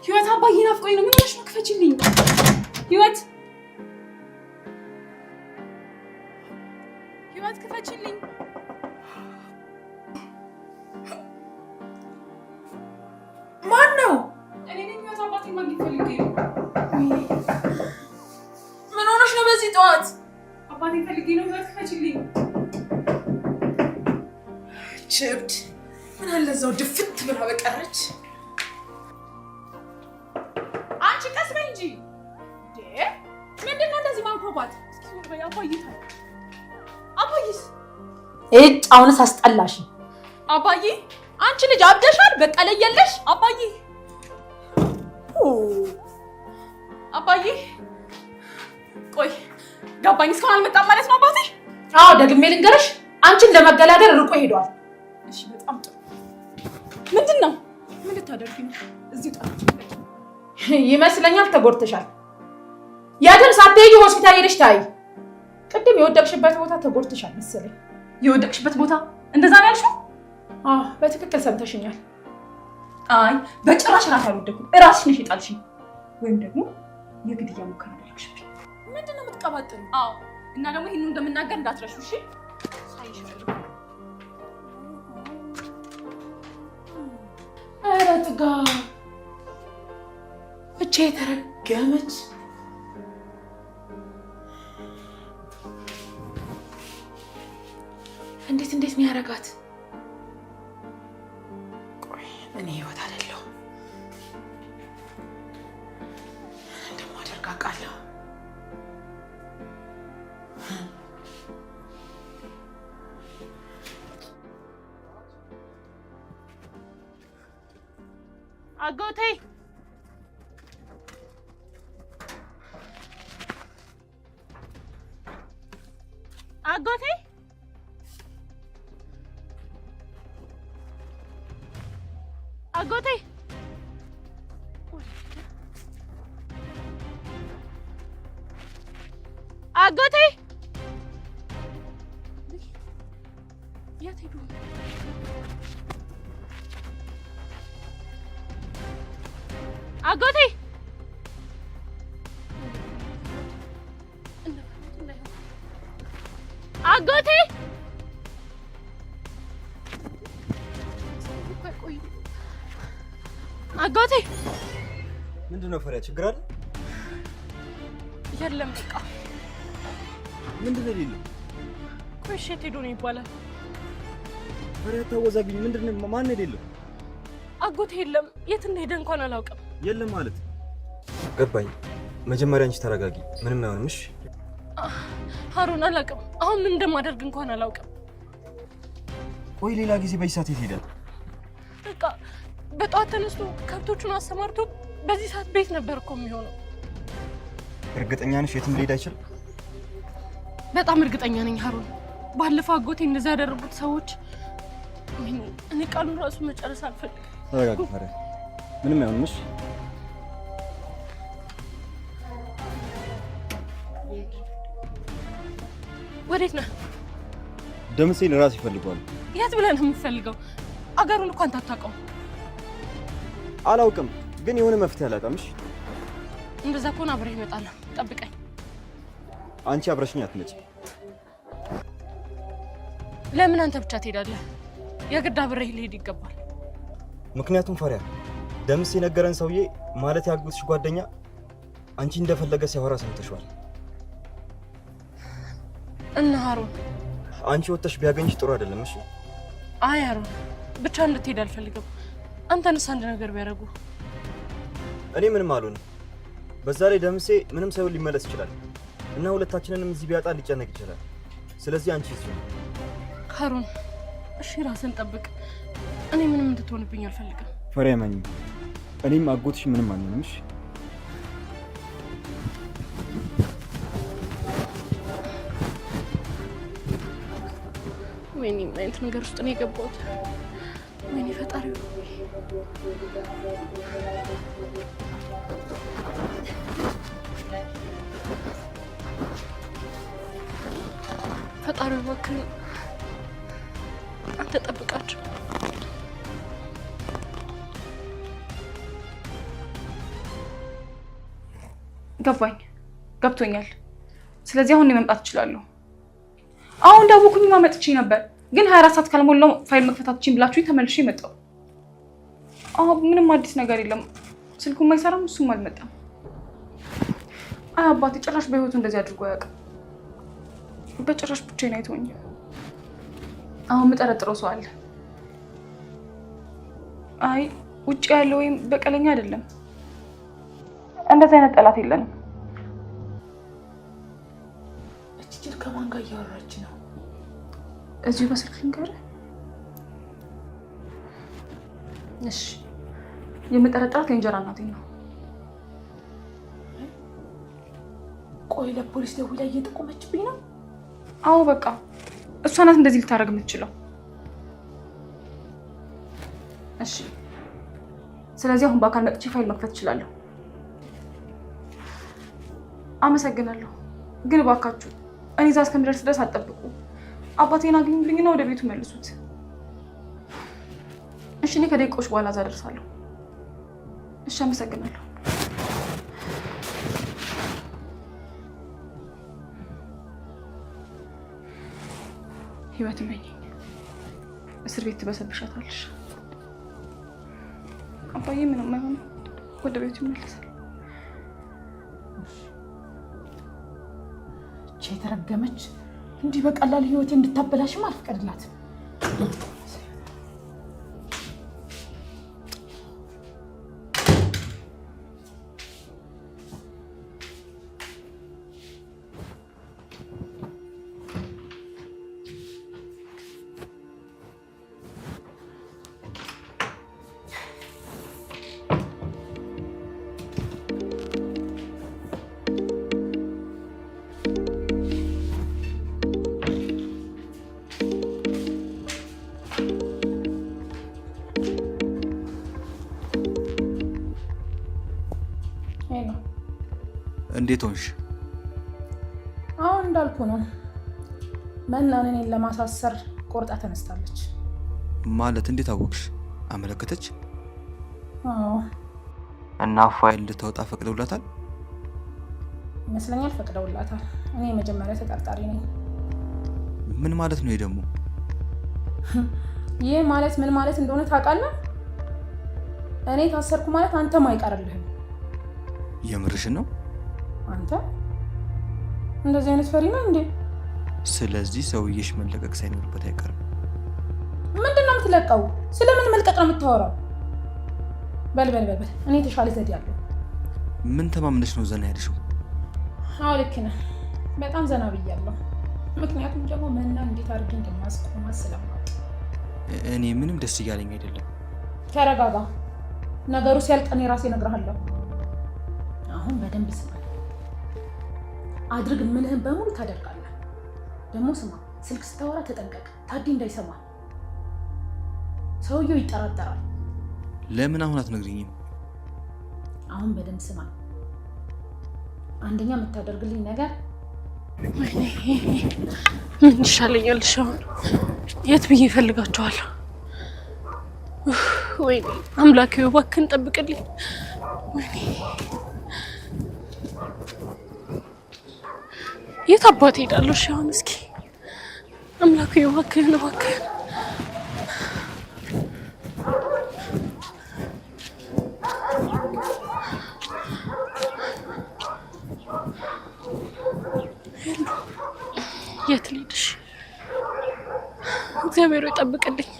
Speaker 1: ህይወት አባዬ ናፍቆኝ ነው። ምን ሆነሽ ነው? ክፈችልኝ ህይወት። ህይወት ክፈችልኝ። ማን ነው? እኔ ነኝ ህይወት። አባቴ ማግኘት ፈልጌ ነው። ምን ሆነሽ ነው በዚህ ጠዋት? አባቴ ፈልጌ ነው። ህይወት ክፈችልኝ። ችብድ ምን አለ እዛው ድፍት ብላ በቀረች። አንቺ ቀስ በይ እንጂ ምንድን ነው እንደዚህ ማንኮባት? አባዬስ
Speaker 5: እጭ አሁንስ አስጠላሽ።
Speaker 1: አባዬ አንቺ ልጅ አብደሻል። በቃ ለየለሽ አባዬ። አባዬ ቆይ ገባኝ። እስካሁን አልመጣም ማለት ነው አባቴ?
Speaker 5: አዎ ደግሜ ልንገርሽ፣ አንቺን ለመገላገል ርቆ ሄዷል።
Speaker 1: እሺ በጣም ጥሩ። ምንድን ነው? ምን ልታደርጊ ነው? እዚህ ጣልሽ
Speaker 5: ይመስለኛል ተጎድተሻል። የትም ሳትሄጂ ሆስፒታል ሄደሽ ታይ። ቅድም የወደቅሽበት ቦታ ተጎድተሻል መሰለኝ።
Speaker 1: የወደቅሽበት ቦታ እንደዛ ነው ያልሽው?
Speaker 5: አዎ በትክክል ሰምተሽኛል።
Speaker 1: አይ በጭራሽ ራስ አልወደኩም። እራስሽ ነሽ የጣልሽኝ። ወይም ደግሞ የግድያ ሙከራ አደረግሽብኝ። ምንድን ነው የምትቀባጥሩ? አዎ እና ደግሞ ይሄንን እንደምናገር እንዳትረሹ እሺ? ሳይሻለሁ
Speaker 5: ኧረ ጥጋ እቼ የተረገመች እንዴት ነው ያደረጋት? ቆይ እኔ ህይወት አይደለሁም ደግሞ አደርጋ ቃለሁ።
Speaker 4: አጎቴ አጎቴ አጎቴ አጎቴ የት ሄዱ? አጎቴ አጎቴ አጎቴ
Speaker 2: ምንድን ነው ፈሪያ? ችግር አለ?
Speaker 4: የለም በቃ።
Speaker 2: ምንድን ነው የሌለው?
Speaker 4: ቆይ እሺ የት ሄዶ ነው ይባላል?
Speaker 2: ፈሪያ ታወዛግኝ። ምንድን ነው? ማን ነው የሌለው?
Speaker 4: አጎቴ የለም። የት እንደሄደ እንኳን አላውቅም።
Speaker 2: የለም ማለት ገባኝ። መጀመሪያ አንቺ ተረጋጊ። ምንም አይሆንም እሺ?
Speaker 4: ሀሩን አላውቅም። አሁን ምን እንደማደርግ እንኳን አላውቅም።
Speaker 2: ቆይ ሌላ ጊዜ በዚህ ሰዓት የት ሄዳል?
Speaker 4: በቃ በጠዋት ተነስቶ ከብቶቹን አሰማርቶ በዚህ ሰዓት ቤት ነበር እኮ የሚሆነው።
Speaker 2: እርግጠኛ ነሽ የትም ሊሄድ አይችልም?
Speaker 4: በጣም እርግጠኛ ነኝ ሀሩን። ባለፈው አጎቴ እንደዛ ያደረጉት ሰዎች እኔ ቃሉን ራሱ መጨረስ አልፈልግም።
Speaker 2: ተረጋጊ ፈሪያ፣ ምንም አይሆንም እሺ?
Speaker 4: ወዴት ነህ?
Speaker 2: ደምሴን ራስ ይፈልገዋል።
Speaker 4: የት ብለህ ነው የምትፈልገው? አገሩን እኮ አንተ አታውቀውም።
Speaker 2: አላውቅም፣ ግን የሆነ መፍትሄ አላጣምሽ።
Speaker 4: እንደዛ ከሆነ አብረህ እመጣለሁ፣ ጠብቀኝ።
Speaker 2: አንቺ አብረሽኝ አትመጪ።
Speaker 4: ለምን አንተ ብቻ ትሄዳለህ? የግድ አብረህ ልሄድ ይገባል።
Speaker 2: ምክንያቱም ፈሪያ ደምስ የነገረን ሰውዬ ማለት ያጎትሽ ጓደኛ አንቺ እንደፈለገ ሲያወራ ሰምተሽዋል።
Speaker 4: እና ሀሩን
Speaker 2: አንቺ ወጥተሽ ቢያገኝሽ ጥሩ አይደለም። እሺ?
Speaker 4: አይ ሀሩን ብቻ እንድትሄድ አልፈልግም። አንተንስ አንድ ነገር ቢያደርጉ?
Speaker 2: እኔ ምንም አልሆንም። በዛ ላይ ደምሴ ምንም ሳይሆን ሊመለስ ይችላል እና ሁለታችንንም እዚህ ቢያጣ ሊጨነቅ ይችላል። ስለዚህ አንቺ እዚህ
Speaker 4: ሀሩን እሺ፣ ራስን ጠብቅ። እኔ ምንም እንድትሆንብኝ አልፈልግም።
Speaker 2: ፈሪያ ማኝ እኔም አጎትሽ ምንም አንሆንም። እሺ?
Speaker 4: ወይኔ ምን አይነት ነገር ውስጥ ነው የገባሁት? ወይኔ ፈጣሪ ፈጣሪ እባክህ አንተ ጠብቃቸው።
Speaker 1: ገባኝ፣ ገብቶኛል። ስለዚህ አሁን መምጣት እችላለሁ። አሁን እንዳወኩኝ ማመጥቼ ነበር፣ ግን 24 ሰዓት ካልሞላው ፋይል መክፈታችን ብላችሁ ተመልሼ መጣሁ። ምንም አዲስ ነገር የለም። ስልኩም አይሰራም፣ እሱም አልመጣም። አባቴ ጭራሽ በህይወቱ እንደዚህ አድርጎ አያውቅም። በጭራሽ ብቻዬን አይተወኝ። አሁን የምጠረጥረው ሰው አለ። አይ ውጭ ያለው ወይም በቀለኛ አይደለም። እንደዚህ አይነት ጠላት የለንም።
Speaker 5: እቺ ጅል ከማን ጋር እያወራች ነው?
Speaker 1: እዚሁ በስልክ ልንገርህ። እሺ፣ የምጠረጥራት የእንጀራ እናቴ ነው።
Speaker 5: ቆይ ለፖሊስ ደውላ እየጠቆመችብኝ ነው?
Speaker 1: አዎ በቃ እሷ ናት እንደዚህ ልታደርግ የምትችለው። እሺ፣ ስለዚህ አሁን በአካል መጥቼ ፋይል መክፈት እችላለሁ። አመሰግናለሁ። ግን እባካችሁ እኔ እዛ እስከምደርስ ድረስ አትጠብቁ። አባቴን አግኙልኝና ወደ ቤቱ መልሱት። እሺ፣ እኔ ከደቂቃዎች በኋላ እዛ ደርሳለሁ። እሺ፣ አመሰግናለሁ። ህይወት መኝ እስር ቤት ትበሰብሻታለሽ። አባዬ ምንም አይሆንም፣ ወደ ቤቱ ይመለሳል።
Speaker 5: የተረገመች እንዲህ በቀላል ህይወቴ እንድታበላሽም አልፈቀድላትም።
Speaker 2: እንዴት ሆንሽ?
Speaker 5: አሁን እንዳልኩ ነው። መናን እኔን ለማሳሰር ቆርጣ ተነስታለች።
Speaker 2: ማለት እንዴት አወቅሽ? አመለከተች?
Speaker 5: አዎ።
Speaker 2: እና ፋይል ልታወጣ ፈቅደውላታል?
Speaker 5: ይመስለኛል ፈቅደውላታል። እኔ የመጀመሪያ ተጠርጣሪ ነኝ።
Speaker 2: ምን ማለት ነው ይሄ ደግሞ?
Speaker 5: ይህ ማለት ምን ማለት እንደሆነ ታውቃለህ? እኔ ታሰርኩ ማለት አንተም አይቀርልህም።
Speaker 2: የምርሽን ነው?
Speaker 5: አንተ እንደዚህ አይነት ፈሪ ነህ እንዴ?
Speaker 2: ስለዚህ ሰውዬሽ መለቀቅ ሳይኖርበት አይቀርም።
Speaker 5: ምንድን ነው የምትለቀው? ስለምን መልቀቅ ነው የምታወራው? በል እኔ የተሻለ ዘዴ አለኝ።
Speaker 2: ምን ተማምነሽ ነው ዘና ያልሽው?
Speaker 5: አዎ ልክ ነህ፣ በጣም ዘና ብያለሁ። ምክንያቱም ደግሞ መና እንዴት አድርጌ እንደማስቆማት ስለማውቅ።
Speaker 2: እኔ ምንም ደስ እያለኝ አይደለም።
Speaker 5: ተረጋጋ፣ ነገሩ ሲያልቅ እኔ ራሴ እነግርሃለሁ። አሁን በደንብ ስማ። አድርግ ምንህን በሙሉ ታደርጋለህ። ደግሞ ስማ፣ ስልክ ስታወራ ተጠንቀቅ፣ ታዲ እንዳይሰማ። ሰውየው ይጠራጠራል።
Speaker 2: ለምን አሁን አትነግሪኝም?
Speaker 5: አሁን በደንብ ስማ። አንደኛ የምታደርግልኝ ነገር
Speaker 4: ምን ይሻለኛል? አሁን የት ብዬ እፈልጋቸዋለሁ? ወይኔ አምላኬ እባክህን ጠብቅልኝ። ወይኔ የት አባቴ ሄዳለሁ? እሺ አሁን እስኪ አምላኬ እባክህን እባክህን የት ልሂድሽ? እግዚአብሔር ይጠብቅልኝ።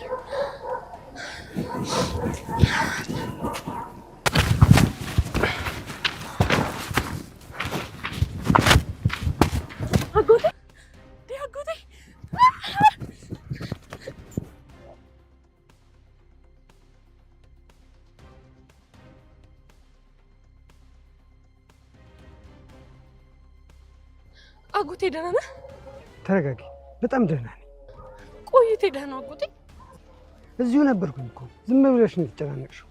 Speaker 4: አጎቴ አጎቴ አጎቴ ደህና ነህ?
Speaker 3: ተረጋጊ። በጣም ደህና ነኝ።
Speaker 4: ቆይቴ ደህና አጎቴ?
Speaker 3: እዚሁ ነበርኩኝ እኮ። ዝም ብለሽ ነው የተጨናነቅሽው።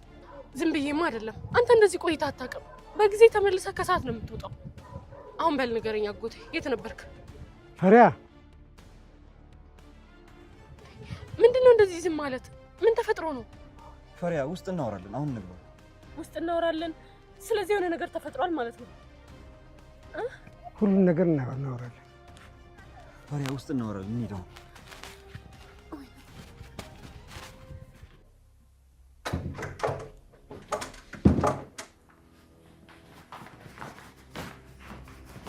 Speaker 4: ዝም ብዬማ አይደለም። አንተ እንደዚህ ቆይታ አታውቅም። በጊዜ ተመልሰህ ከሰዓት ነው የምትወጣው። አሁን በል ንገረኝ አጎቴ፣ የት ነበርክ?
Speaker 3: ፈሪያ፣
Speaker 4: ምንድነው እንደዚህ ዝም ማለት? ምን ተፈጥሮ ነው?
Speaker 2: ፈሪያ፣ ውስጥ እናወራለን። አሁን እንግባ።
Speaker 4: ውስጥ እናወራለን? ስለዚህ የሆነ ነገር ተፈጥሯል ማለት ነው?
Speaker 3: ሁሉን ነገር እናወራለን።
Speaker 2: ፈሪያ፣ ውስጥ እናወራለን። እንሂድ አሁን።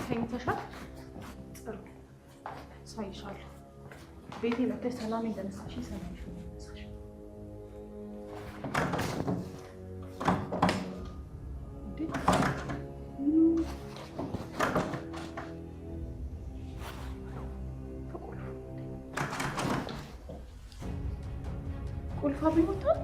Speaker 1: ተኝተሻል? ጥሩ ሳይሻለሁ። ቤቴ መጥተሽ ሰላም እንደነሳሽ ሰላምሽ እንደነሳሽ። ቁልፋ ቢወጣል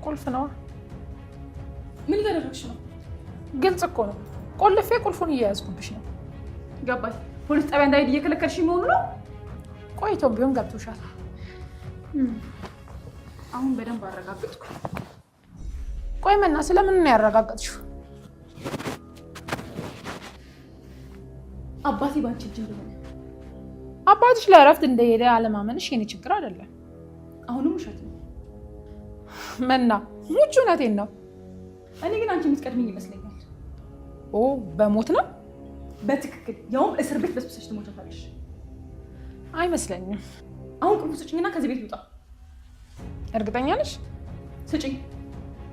Speaker 5: ቁልፍ ነው።
Speaker 1: ምን እያደረግሽ ነው?
Speaker 5: ግልጽ እኮ ነው። ቆልፌ ቁልፉን እያያዝኩብሽ ነው።
Speaker 1: ገባኝ። ፖሊስ ጣቢያ እንዳይሄድ እየከለከልሽ መሆኑ ነው?
Speaker 5: ቆይቶም ቢሆን ገብቶሻል።
Speaker 1: አሁን በደንብ አረጋግጥኩ።
Speaker 5: ቆይ መና፣ ስለምን ነው ያረጋገጥሽው?
Speaker 1: አባቴ ባንቺ እጅ እንደሆነ።
Speaker 5: አባትሽ ለእረፍት እንደሄደ አለማመንሽ የኔ ችግር አይደለም።
Speaker 1: አሁንም ውሸት ነው
Speaker 5: መና፣ ሙቹ እውነቴን ነው።
Speaker 1: እኔ ግን አንቺ የምትቀድሚኝ ይመስለኛል።
Speaker 5: ኦ በሞት ነው?
Speaker 1: በትክክል ያውም እስር ቤት በስብሰሽ ትሞቻታለሽ።
Speaker 5: አይመስለኝም።
Speaker 1: አሁን ቁልፉ ስጭኝና ከዚህ ቤት ይውጣ።
Speaker 5: እርግጠኛ ነሽ?
Speaker 1: ስጭኝ።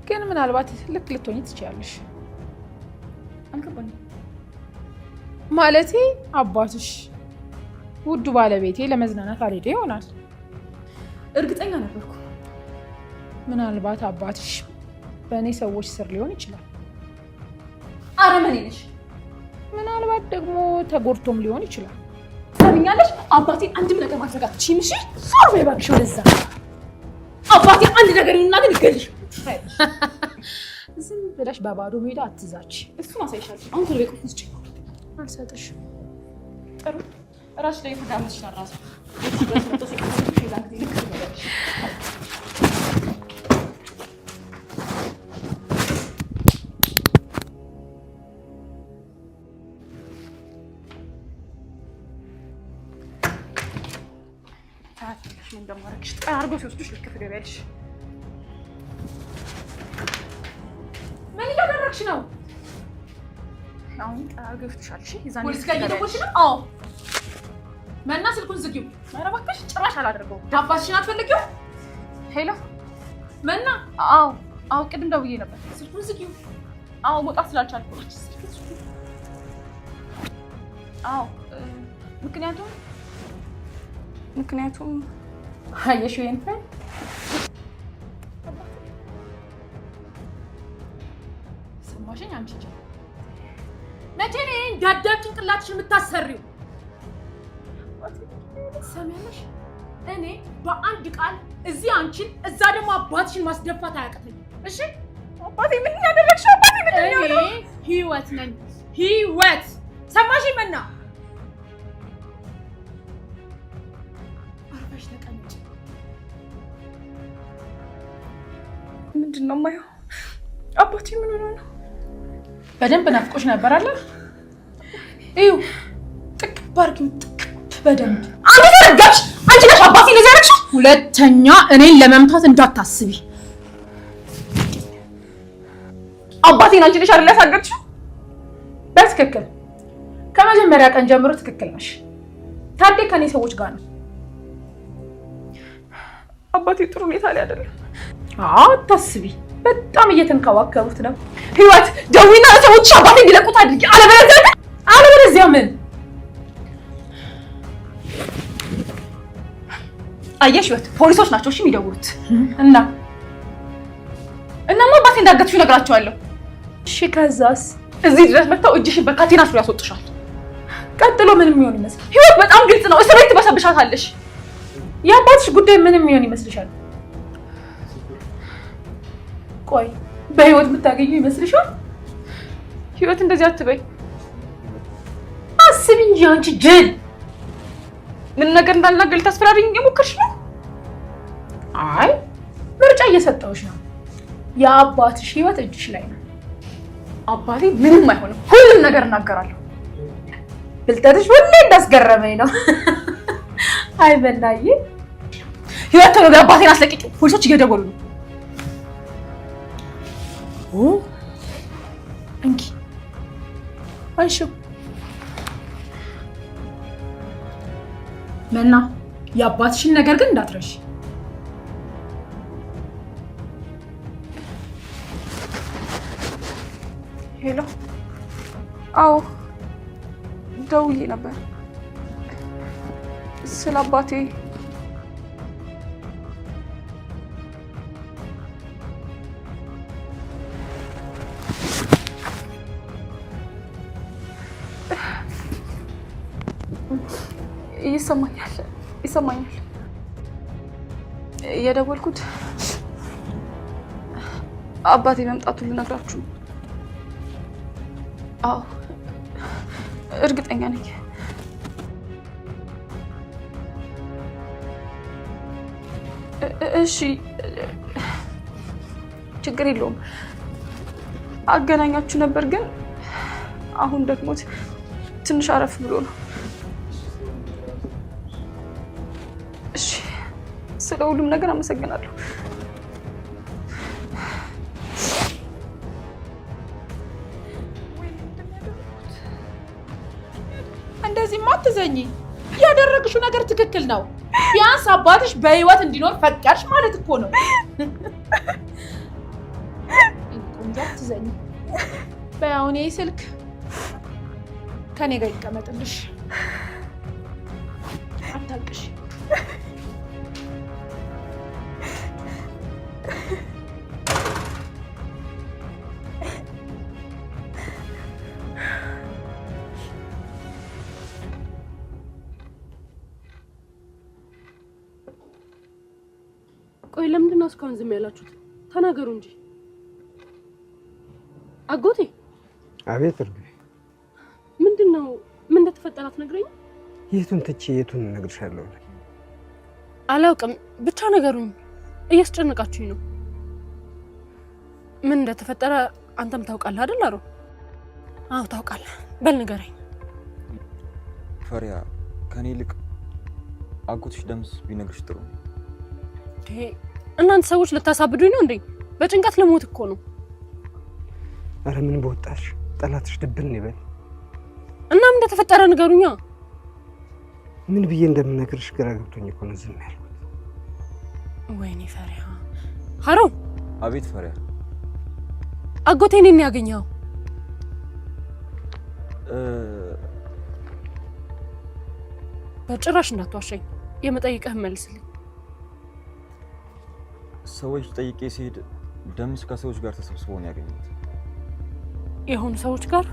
Speaker 5: ግን ምናልባት ልክ ልትሆኚ ትችያለሽ።
Speaker 1: አልገባኝም።
Speaker 5: ማለቴ አባትሽ ውዱ ባለቤቴ ለመዝናናት አልሄደ ይሆናል።
Speaker 1: እርግጠኛ ነበርኩ።
Speaker 5: ምናልባት አባትሽ በእኔ ሰዎች ስር ሊሆን ይችላል።
Speaker 1: አረመኔ ነሽ።
Speaker 5: ምናልባት ደግሞ ተጎድቶም ሊሆን ይችላል።
Speaker 1: ሰምኛለሽ? አባቴን አንድም ነገር ማድረግ አትችይም። እሺ ዞር በይ እባክሽ ወደዛ። አባቴ አንድ ነገር ይናገር ይገልሽ።
Speaker 5: ዝም ብለሽ በባዶ ሜዳ አትዛች።
Speaker 1: እሱን አሳይሻለሁ። አሁን ቶሎ ቤት ውስጥ
Speaker 5: አልሰጥሽም።
Speaker 1: ጥሩ እራስሽ ላይ ተጋምተሽ ራሱ ምን እንደማደርግሽ ጠራርጎ ሲወስዱሽ ልክ ትገቢያለሽ። ምን እያደረግሽ ነው? አሁን ጠራርጎ ይወስዱሻል። እሺ ይዛኔ ፖሊስ ጋር እየደወልሽ ነው? አዎ መና፣ ስልኩን ዝጊው። ኧረ እባክሽ ጭራሽ አላደርገውም። አባትሽን አትፈልጊው? ሄሎ መና። አዎ ቅድም ደውዬ ነበር። ስልኩን ዝጊው። አዎ መውጣት ስላልቻልኩ። አዎ ምክንያቱም አየሽው ይሄን
Speaker 5: ሰማሽኝ? አንቺ ጅል መቼ ነው እንዳዳም ጭንቅላትሽን የምታሰሪው? ሰሚያለሽ? እኔ በአንድ ቃል እዚህ አንቺን እዛ ደግሞ አባትሽን ማስደፋት አያቅተኝም። እሺ
Speaker 1: አባቴ ምን ያደረግሽው? አባቴ ምን
Speaker 5: እኔ ህይወት ነኝ ህይወት። ሰማሽኝ? መና አርፈሽ ተቀመጭ።
Speaker 1: ምንድን ነው የማየው? አባቴ ምን ሆነ ነው?
Speaker 5: በደንብ ናፍቆሽ ነበር አለ። እዩ ጥቅ ባርኪው ጥቅ በደንብ
Speaker 1: አንቺ ተረጋግሽ። አንቺ ነሽ አባቴ እንደዚህ ያደረግሽው።
Speaker 5: ሁለተኛ እኔን ለመምታት እንዳታስቢ።
Speaker 1: አባቴን አንቺ ነሽ አይደል ያሳገድሽው?
Speaker 5: በትክክል ከመጀመሪያ ቀን ጀምሮ ትክክል ነሽ። ታዴ ከኔ ሰዎች ጋር ነው።
Speaker 1: አባቴ ጥሩ ሁኔታ ላይ አይደለም።
Speaker 5: አታስቢ፣ በጣም እየተንከባከቡት ነው።
Speaker 1: ህይወት ደዊና ሰዎች አባቴ እንዲለቁት አድርጊ።
Speaker 5: አለበለዚያ ምን?
Speaker 1: አየሽ ህይወት፣ ፖሊሶች ናቸው እሺ የሚደውሉት። እናማ አባቴ እንዳገትሽው እነግራቸዋለሁ።
Speaker 5: እሺ ከዛስ?
Speaker 1: እዚህ ድረስ መጥተው እጅሽን በካቴና አስረው ያስወጡሻል።
Speaker 5: ቀጥሎ ምን የሚሆን ይመስል?
Speaker 1: ህይወት በጣም ግልጽ ነው። እስር ቤት ትበሰብሻታለሽ።
Speaker 5: የአባትሽ ጉዳይ ምን የሚሆን ይመስልሻል? ቆይ በህይወት የምታገኙ ይመስልሻል?
Speaker 1: ህይወት እንደዚህ አትበይ።
Speaker 5: አስቢ እንጂ አንቺ ጅል።
Speaker 1: ምን ነገር እንዳልናገር ልታስፈራሪኝ እየሞከርሽ ነው?
Speaker 5: አይ ምርጫ እየሰጠሁሽ ነው። የአባትሽ ህይወት እጅሽ ላይ ነው።
Speaker 1: አባቴ ምንም አይሆንም። ሁሉም ነገር እናገራለሁ።
Speaker 5: ብልጠትሽ ሁሌ እንዳስገረመኝ ነው። አይ በላዬ
Speaker 1: ህይወት ቶሎ በይ፣ አባቴን አስለቅቂ። ፖሊሶች እየደወሉ ነው።
Speaker 5: እንኪ አንሺው። መና የአባትሽን ነገር ግን እንዳትረሺ።
Speaker 1: ሄሎ። አዎ ደውዬ ነበር ስለ አባቴ። ይሰማኛል። የደወልኩት አባቴ መምጣቱን ልነግራችሁ። አዎ እርግጠኛ ነኝ። እሺ ችግር የለውም። አገናኛችሁ ነበር ግን አሁን ደግሞ ትንሽ አረፍ ብሎ ነው። እሺ ስለ ሁሉም ነገር አመሰግናለሁ።
Speaker 5: እንደዚህ አትዘኝ። ያደረግሽው ነገር ትክክል ነው። ቢያንስ አባትሽ በህይወት እንዲኖር ፈቀድሽ ማለት እኮ ነው። ቆንጆ አትዘኝ። በአሁን ይሄ ስልክ ከኔ ጋር ይቀመጥልሽ። አታልቅሽ።
Speaker 4: ቆይ ለምንድን ነው እስካሁን ዝም ያላችሁት? ተናገሩ እንጂ። አጎቴ።
Speaker 3: አቤት እርግቤ።
Speaker 4: ምንድን ነው? ምን እንደተፈጠረ አትነግረኝም?
Speaker 3: የቱን ትቼ የቱን እነግርሻለሁ?
Speaker 4: አላውቅም፣ ብቻ ነገሩኝ። እያስጨነቃችሁኝ ነው። ምን እንደተፈጠረ አንተም ታውቃለህ አይደል? አሮ አዎ ታውቃለህ። በል ንገረኝ።
Speaker 2: ፈሪያ፣ ከኔ ይልቅ አጎትሽ ደምስ ቢነግርሽ ጥሩ ነው።
Speaker 4: እናንተ ሰዎች ልታሳብዱኝ ነው እንዴ? በጭንቀት ልሞት እኮ ነው።
Speaker 3: አረ ምን በወጣሽ፣ ጠላትሽ ድብን ይበል
Speaker 4: እና ምን እንደተፈጠረ ንገሩኛ።
Speaker 3: ምን ብዬ እንደምነግርሽ ግራ ገብቶኝ እኮ ነው ዝም ያልኩት።
Speaker 4: ወይኔ ፈሪያ። ሀሮ።
Speaker 2: አቤት ፈሪያ።
Speaker 4: አጎቴ እኔን ያገኘው? በጭራሽ እንዳትዋሸኝ። የመጠይቅህን መልስልኝ።
Speaker 2: ሰዎች ጠይቄ ሲሄድ ደምስ ከሰዎች ጋር ተሰብስበው ነው ያገኙት።
Speaker 4: የሆኑ ሰዎች ጋር?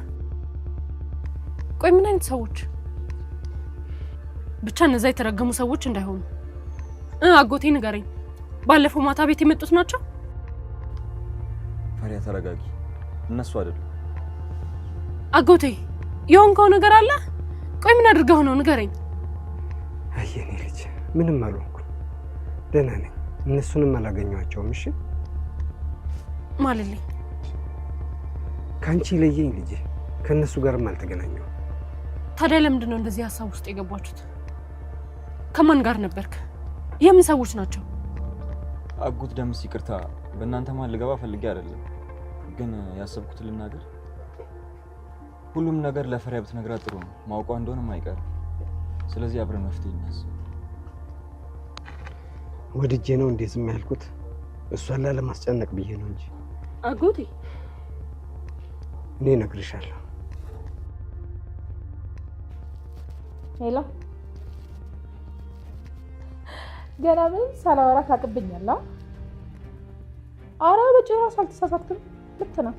Speaker 4: ቆይ ምን አይነት ሰዎች? ብቻ እነዛ የተረገሙ ሰዎች እንዳይሆኑ። አጎቴ ንገረኝ፣ ባለፈው ማታ ቤት የመጡት ናቸው?
Speaker 2: ፈሪያ ተረጋጊ፣ እነሱ አይደሉም።
Speaker 4: አጎቴ የሆንከው ነገር አለ? ቆይ ምን አድርገው ነው ንገረኝ።
Speaker 3: አየኔ ልጅ ምንም አልሆንኩም፣ ደህና ነኝ። እነሱንም አላገኘኋቸውም። እሺ
Speaker 4: ማለልኝ
Speaker 3: ካንቺ ለየኝ ልጄ፣ ከነሱ ጋርም አልተገናኘሁም።
Speaker 4: ታዲያ ለምንድን ነው እንደዚህ ሀሳብ ውስጥ የገባችሁት? ከማን ጋር ነበርክ? የምን ሰዎች ናቸው?
Speaker 2: አጎት ደምስ ይቅርታ፣ በእናንተ ማን ልገባ ፈልጌ አይደለም፣ ግን ያሰብኩት ልናገር። ሁሉም ነገር ለፈሪያ ብትነግራት ጥሩ ነው፣ ማውቋ እንደሆነም አይቀርም። ስለዚህ አብረን መፍትሄ እናስብ።
Speaker 3: ወድጄ ነው እንዴ ዝም ያልኩት? እሷን ላለማስጨነቅ ብዬ ነው እንጂ
Speaker 4: አጎቴ።
Speaker 3: እኔ እነግርሻለሁ።
Speaker 5: ሄሎ፣ ገና ምን ሳላወራ ታቅብኛለህ? ኧረ በጭራሽ አልተሳሳትክም፣ ልክ ነህ።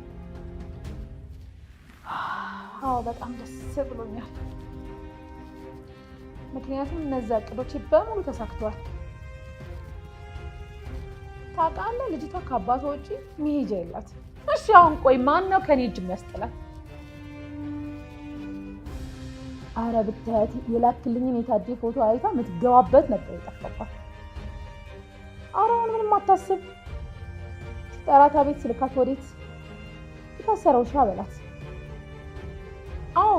Speaker 5: አዎ በጣም ደስ ብሎኛል፣ ምክንያቱም እነዛ እቅዶቼ በሙሉ ተሳክተዋል። ታውቃለህ፣ ልጅቷ ከአባቷ ውጪ መሄጃ የላት። እሺ አሁን ቆይ ማን ነው ከኔ እጅ የሚያስጥላት? አረ ብታያት የላክልኝን የታዴ ፎቶ አይታ የምትገባበት ነበር የጠፋባት። አረ አሁን ምንም አታስብ። ጠራታ ቤት ስልካት ወዴት የታሰረው ሻ በላት። አዎ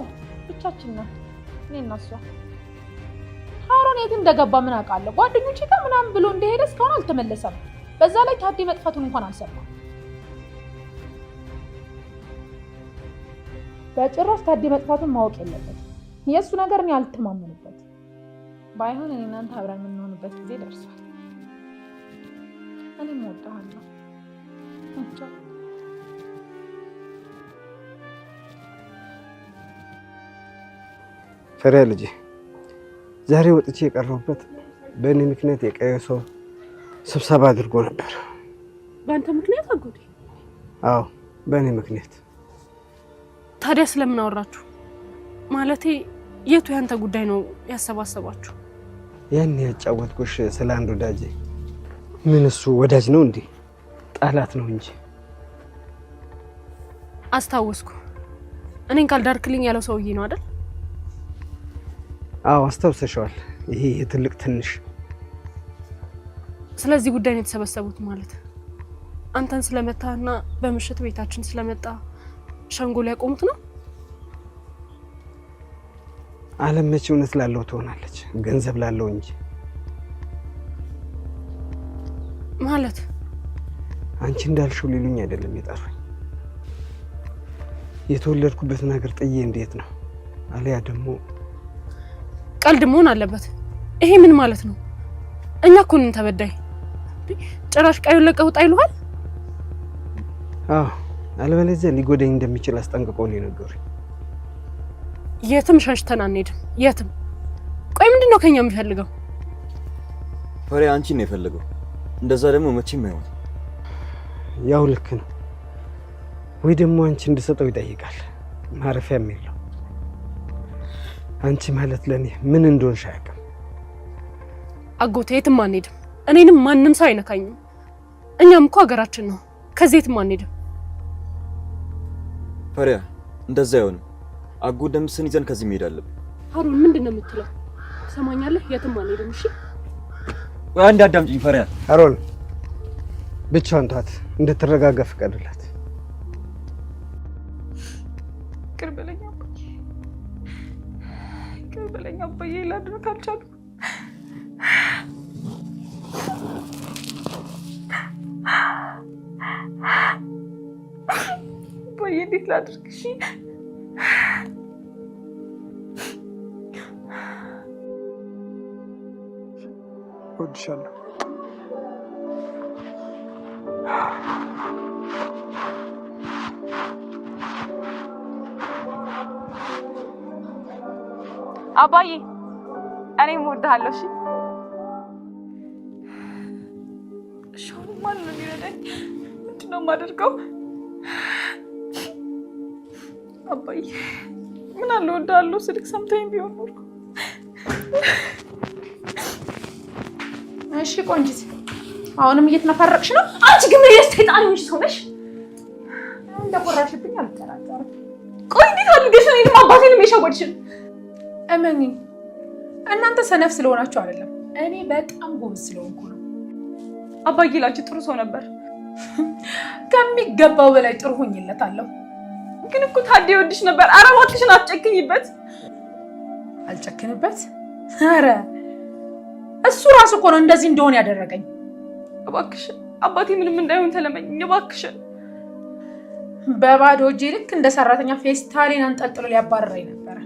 Speaker 5: ብቻችን ነን እኔ እና እሷ። ሀሮን የት እንደገባ ምን አውቃለሁ? ጓደኞቼ ጋር ምናምን ብሎ እንደሄደ እስካሁን አልተመለሰም። በዛ ላይ ታዴ መጥፋቱን እንኳን አልሰማም። በጭራሽ ታዴ መጥፋቱን ማወቅ የለበትም። የእሱ ነገር እኔ አልተማመንበት። ባይሆን እኔ እናንተ አብረን የምንሆንበት ጊዜ ደርሷል። እኔም እወድሃለሁ።
Speaker 3: ፈሪያ ልጄ፣ ዛሬ ወጥቼ የቀረሁበት በእኔ ምክንያት የቀየ ሰው ስብሰባ አድርጎ ነበር።
Speaker 4: በአንተ ምክንያት አጎቴ?
Speaker 3: አዎ በእኔ ምክንያት።
Speaker 4: ታዲያ ስለምን አወራችሁ? ማለቴ የቱ ያንተ ጉዳይ ነው ያሰባሰባችሁ?
Speaker 3: ያን ያጫወትኩሽ ስለ አንድ ወዳጄ። ምን እሱ ወዳጅ ነው እንዴ? ጠላት ነው እንጂ።
Speaker 4: አስታወስኩ። እኔን ካልዳርክልኝ ያለው ሰውዬ ነው አይደል?
Speaker 3: አዎ አስታውሰሻል። ይሄ የትልቅ ትንሽ።
Speaker 4: ስለዚህ ጉዳይ ነው የተሰበሰቡት ማለት? አንተን ስለመታና በምሽት ቤታችን ስለመጣ ሸንጎ ሊያቆሙት ነው?
Speaker 3: ዓለም መቼ እውነት ላለው ትሆናለች? ገንዘብ ላለው እንጂ።
Speaker 4: ማለት
Speaker 3: አንቺ እንዳልሽው ሊሉኝ አይደለም የጠሩኝ። የተወለድኩበትን ሀገር ጥዬ እንዴት ነው? አለያ ደግሞ
Speaker 4: ቀልድ መሆን አለበት። ይሄ ምን ማለት ነው? እኛ እኮ ነን ተበዳይ። ጭራሽ ቀዩን ለቀህ ውጣ ይሉሃል?
Speaker 3: አዎ አለበለዚያ ሊጎዳኝ እንደሚችል አስጠንቅቀው ነው የነገሩኝ።
Speaker 4: የትም ሸሽተን አንሄድም፣ የትም። ቆይ ምንድን ነው ከኛ የሚፈልገው?
Speaker 2: ፈሪያ አንቺን ነው የፈለገው። እንደዛ ደግሞ መቼም አይሆንም።
Speaker 3: ያው ልክ ነው ወይ? ደግሞ አንቺ እንድሰጠው ይጠይቃል። ማረፊያም የለው። አንቺ ማለት ለኔ ምን እንደሆንሽ አያውቅም።
Speaker 4: አጎቴ የትም አንሄድም። እኔንም ማንም ሰው አይነካኝም። እኛም እኮ ሀገራችን ነው። ከዚህ የትም አንሄድም።
Speaker 2: ፈሪያ እንደዛ አይሆንም። አጎት ደምስን ይዘን ከዚህ መሄድ አለብን።
Speaker 4: ሀሩን ምንድን ነው የምትለው? ሰማኛለህ? የትም አንሄድም። እሺ
Speaker 2: ወይ አንድ አዳምጪኝ ፈሪያ።
Speaker 3: ሀሩን ብቻዋን ተዋት፣ እንድትረጋጋ ፍቀድላት።
Speaker 1: ይቅር በለኝ አባዬ፣ ይቅር በለኝ አባዬ። ላድርግ አልቻልኩም። አባዬ እንዴት ላድርግ? እሺ
Speaker 3: እወድሻለሁ።
Speaker 1: አባዬ እኔም እወድሃለሁ። እሺ እሺ። ማን ነው የሚረዳኝ? ምንድን ነው የማደርገው? አባዬ ምን አለ ወዳለው ስልክ ሰምተኝ ቢሆን ኖሮ። እሺ ቆንጂት አሁንም እየተነፈረቅሽ ነው? አንቺ ግን የሰይጣንሽ ሰው ነሽ። እንደቆራሽብኝ አልጠራጠርም። ቆይ እንዴት አድርገሽ ነው እኔንም አባቴንም የሸወድሽን? እመኚ እናንተ ሰነፍ ስለሆናችሁ አይደለም፣ እኔ በጣም ጎበዝ ስለሆንኩ ነው። አባዬ ላንቺ ጥሩ ሰው ነበር። ከሚገባው በላይ ጥሩ ሆኜለታለሁ። ግን እኮ ታዲያ ይወድሽ ነበር። ኧረ እባክሽን አትጨክኝበት። አልጨክንበት? ኧረ እሱ ራሱ እኮ ነው እንደዚህ እንደሆነ ያደረገኝ። እባክሽን አባቴ ምንም እንዳይሆን ተለመኝ እባክሽን። በባዶ እጄ ልክ እንደ ሰራተኛ ፌስታሌን አንጠልጥሎ ሊያባረረኝ ነበረ።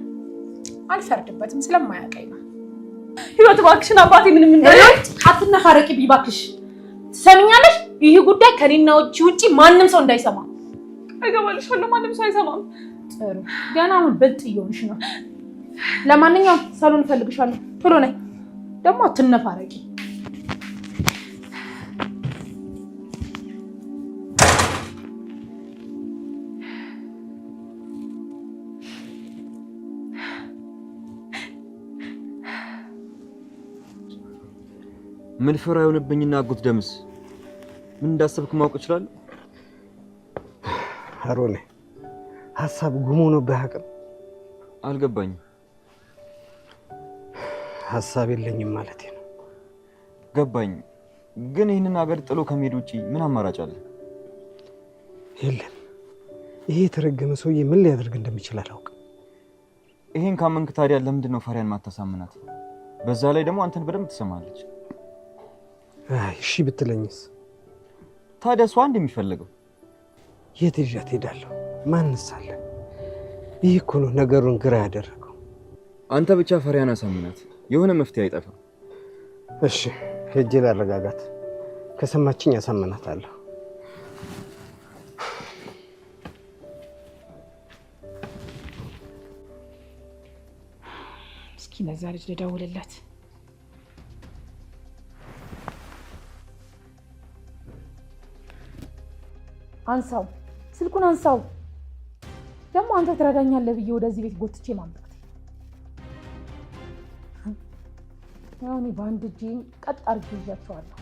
Speaker 1: አልፈርድበትም ስለማያውቀኝ ነው። ህይወት እባክሽን አባቴ ምንም እንዳይሆን አትነፋረቂብኝ እባክሽ። ትሰሚኛለሽ? ይህ ጉዳይ ከኔና ውጪ ማንም ሰው እንዳይሰማ። አይገባልሻለሁ፣ ማንም ሰው አይሰማም። ጥሩ ገና አሁን ብልጥ እየሆንሽ ነው። ለማንኛውም ሳሎን እፈልግሻለሁ። ቶሎ ነይ። ደግሞ አትነፋረቂ።
Speaker 2: ምን ፍራ የሆነብኝና አጎት ደምስ ምን እንዳሰብክ ማወቅ እችላለሁ?
Speaker 3: አሮኔ ሐሳብ ጉሞ ነው በአቅም
Speaker 2: አልገባኝም።
Speaker 3: ሐሳብ የለኝም ማለት ነው።
Speaker 2: ገባኝ። ግን ይህንን ሀገር ጥሎ ከመሄድ ውጪ ምን አማራጭ አለ?
Speaker 3: የለም። ይሄ የተረገመ ሰውዬ ምን ሊያደርግ እንደሚችል አላውቅም።
Speaker 2: ይሄን ካመንክ ታዲያ ለምንድን ነው ፈሪያን ማታሳምናት? በዛ ላይ ደግሞ አንተን በደንብ ትሰማለች።
Speaker 3: አይ እሺ ብትለኝስ?
Speaker 2: ታዲያ እሷ እንደሚፈልገው
Speaker 3: የት ይዣት ሄዳለሁ? ማንስ አለ? ይህ እኮ ነው ነገሩን ግራ ያደረገው።
Speaker 2: አንተ ብቻ ፈሪያን አሳምናት፣ የሆነ መፍትሄ አይጠፋም።
Speaker 3: እሺ ሄጄ ላረጋጋት፣ ከሰማችኝ ያሳምናታለሁ።
Speaker 5: እስኪ ለዛ ልጅ ልደውልለት። አንሳው፣ ስልኩን አንሳው። ደግሞ አንተ ትረዳኛለህ ብዬ ወደዚህ ቤት ጎትቼ ማምጣት ያው እኔ በአንድ እጄ ቀጥ አድርጌ ይዣቸዋለሁ።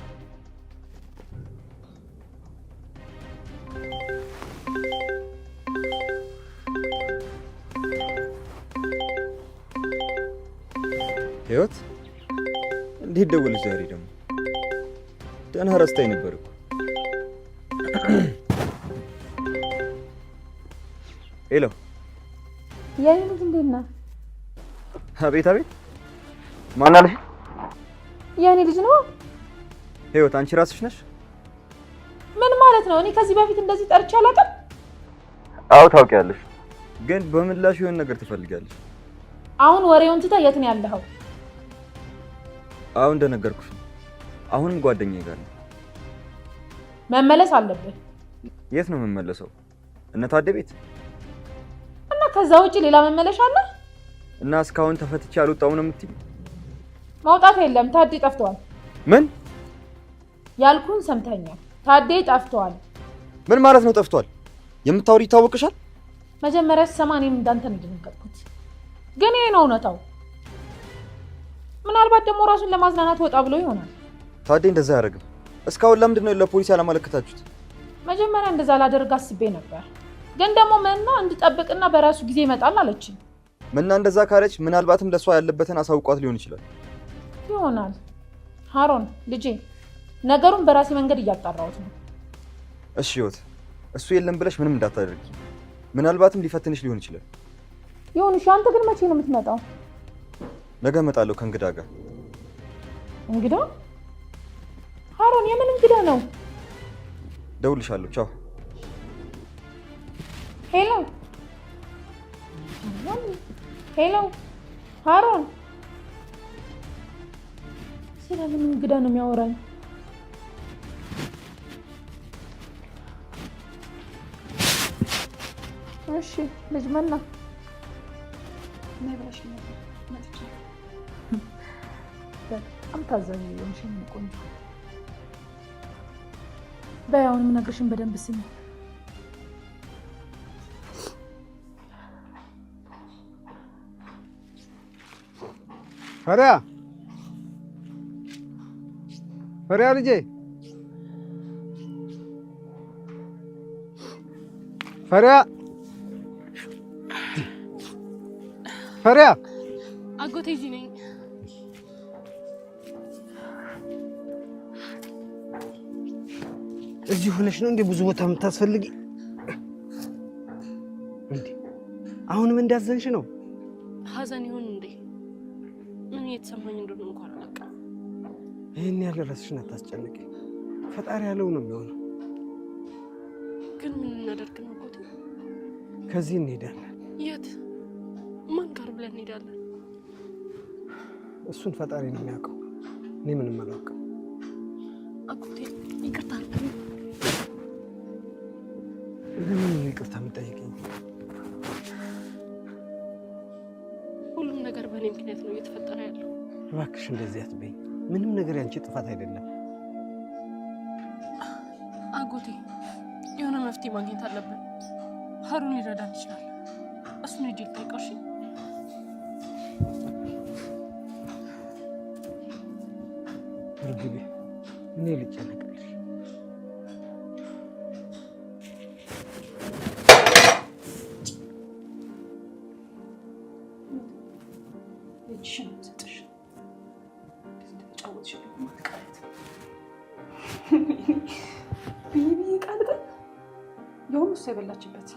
Speaker 2: ህይወት እንዴት ደወለች ዛሬ ደግሞ? ደህና ረስታኝ ነበር እኮ። ሄሎ
Speaker 5: የኔ ልጅ እንዴት ነህ?
Speaker 2: አቤት አቤት። ማን አለሽ?
Speaker 5: የኔ ልጅ ነው።
Speaker 2: ህይወት አንቺ ራስሽ ነሽ?
Speaker 5: ምን ማለት ነው? እኔ ከዚህ በፊት እንደዚህ ጠርቼ አላውቅም።
Speaker 2: አዎ ታውቂያለሽ፣ ግን በምላሽ የሆነ ነገር ትፈልጊያለሽ።
Speaker 5: አሁን ወሬውን ትተህ የት ነው ያለኸው?
Speaker 2: አሁን እንደነገርኩሽ ነው። አሁንም ጓደኛዬ ጋር ነው።
Speaker 5: መመለስ አለብህ።
Speaker 2: የት ነው የምመለሰው? እነ ታዴ ቤት።
Speaker 5: እና ከዛ ውጪ ሌላ መመለሻ አለ?
Speaker 2: እና እስካሁን ተፈትቼ አልወጣሁም ነው የምትይኝ?
Speaker 5: መውጣት የለም። ታዴ ጠፍቷል።
Speaker 2: ምን
Speaker 5: ያልኩህን ሰምተኛል። ታዴ ጠፍቷል።
Speaker 2: ምን ማለት ነው ጠፍቷል? የምታወሪ ይታወቅሻል?
Speaker 5: መጀመሪያ ስሰማ እኔም እንዳንተ ነው የደነገጥኩት፣ ግን ይሄ ነው እውነታው። ምናልባት ደግሞ ራሱን ለማዝናናት ወጣ ብሎ ይሆናል።
Speaker 2: ታዴ እንደዛ አያደርግም። እስካሁን ለምንድን ነው ለፖሊስ ያላመለከታችሁት?
Speaker 5: መጀመሪያ እንደዛ ላደርግ አስቤ ነበር፣ ግን ደግሞ መና እንድጠብቅና በራሱ ጊዜ ይመጣል አለችኝ።
Speaker 2: መና እንደዛ ካለች ምናልባትም ለሷ ያለበትን አሳውቋት ሊሆን ይችላል።
Speaker 5: ይሆናል። ሃሮን ልጄ፣ ነገሩን በራሴ መንገድ እያጣራሁት ነው።
Speaker 2: እሺ ህይወት፣ እሱ የለም ብለሽ ምንም እንዳታደርጊ። ምናልባትም ሊፈትንሽ ሊሆን ይችላል።
Speaker 5: ይሁን። እሺ አንተ ግን መቼ ነው የምትመጣው?
Speaker 2: ነገ እመጣለሁ ከእንግዳ ጋር።
Speaker 5: እንግዳ? ሃሮን የምን እንግዳ ነው?
Speaker 2: ደውልሻለሁ። ቻው።
Speaker 5: ሄሎ ሄሎ፣ ሃሮን ስለምን እንግዳ ነው የሚያወራኝ? እሺ ልጅ መና በጣም ታዛኝ የሆንሽ ቆንጆ። በይ አሁንም ነገርሽን በደንብ ስሚ።
Speaker 3: ፈሪያ ልጄ ፈሪያ
Speaker 4: አጎቴ እዚህ ነኝ።
Speaker 3: እዚህ ሆነሽ ነው እንዴ ብዙ ቦታ የምታስፈልጊ? እንዴ አሁንም እንዳዘንሽ ነው?
Speaker 4: ሀዘን ይሁን እንዴ ምን እየተሰማኝ እንደሆነ እንኳን አላውቅም።
Speaker 3: ይሄን ያለ ራስሽን አታስጨንቂ። ፈጣሪ ያለው ነው የሚሆነው።
Speaker 4: ግን ምን እናደርግ ነው አጎቴ?
Speaker 3: ከዚህ እንሄዳለን።
Speaker 4: የት? ማን ጋር ብለን እንሄዳለን?
Speaker 3: እሱን ፈጣሪ ነው የሚያውቀው። እኔ ምንም አላውቅም።
Speaker 4: አጎቴ ይቅርታ አልኩ።
Speaker 3: ለምን ይቅርታ የምጠይቀኝ?
Speaker 4: ሁሉም ነገር በእኔ ምክንያት ነው እየተፈጠረ ያለው።
Speaker 3: እባክሽ እንደዚህ አትበይኝ። ምንም ነገር ያንቺ ጥፋት አይደለም።
Speaker 4: አጎቴ የሆነ መፍትሄ ማግኘት አለብን። ሀሩን ሊረዳን ይችላል። እሱን ሂጅ ልጠይቀው። እሺ
Speaker 3: እርግቤ እኔ ልጨነቅልሽ።
Speaker 1: ብዬ ቃል ግን የሆኑ እሷ የበላችበት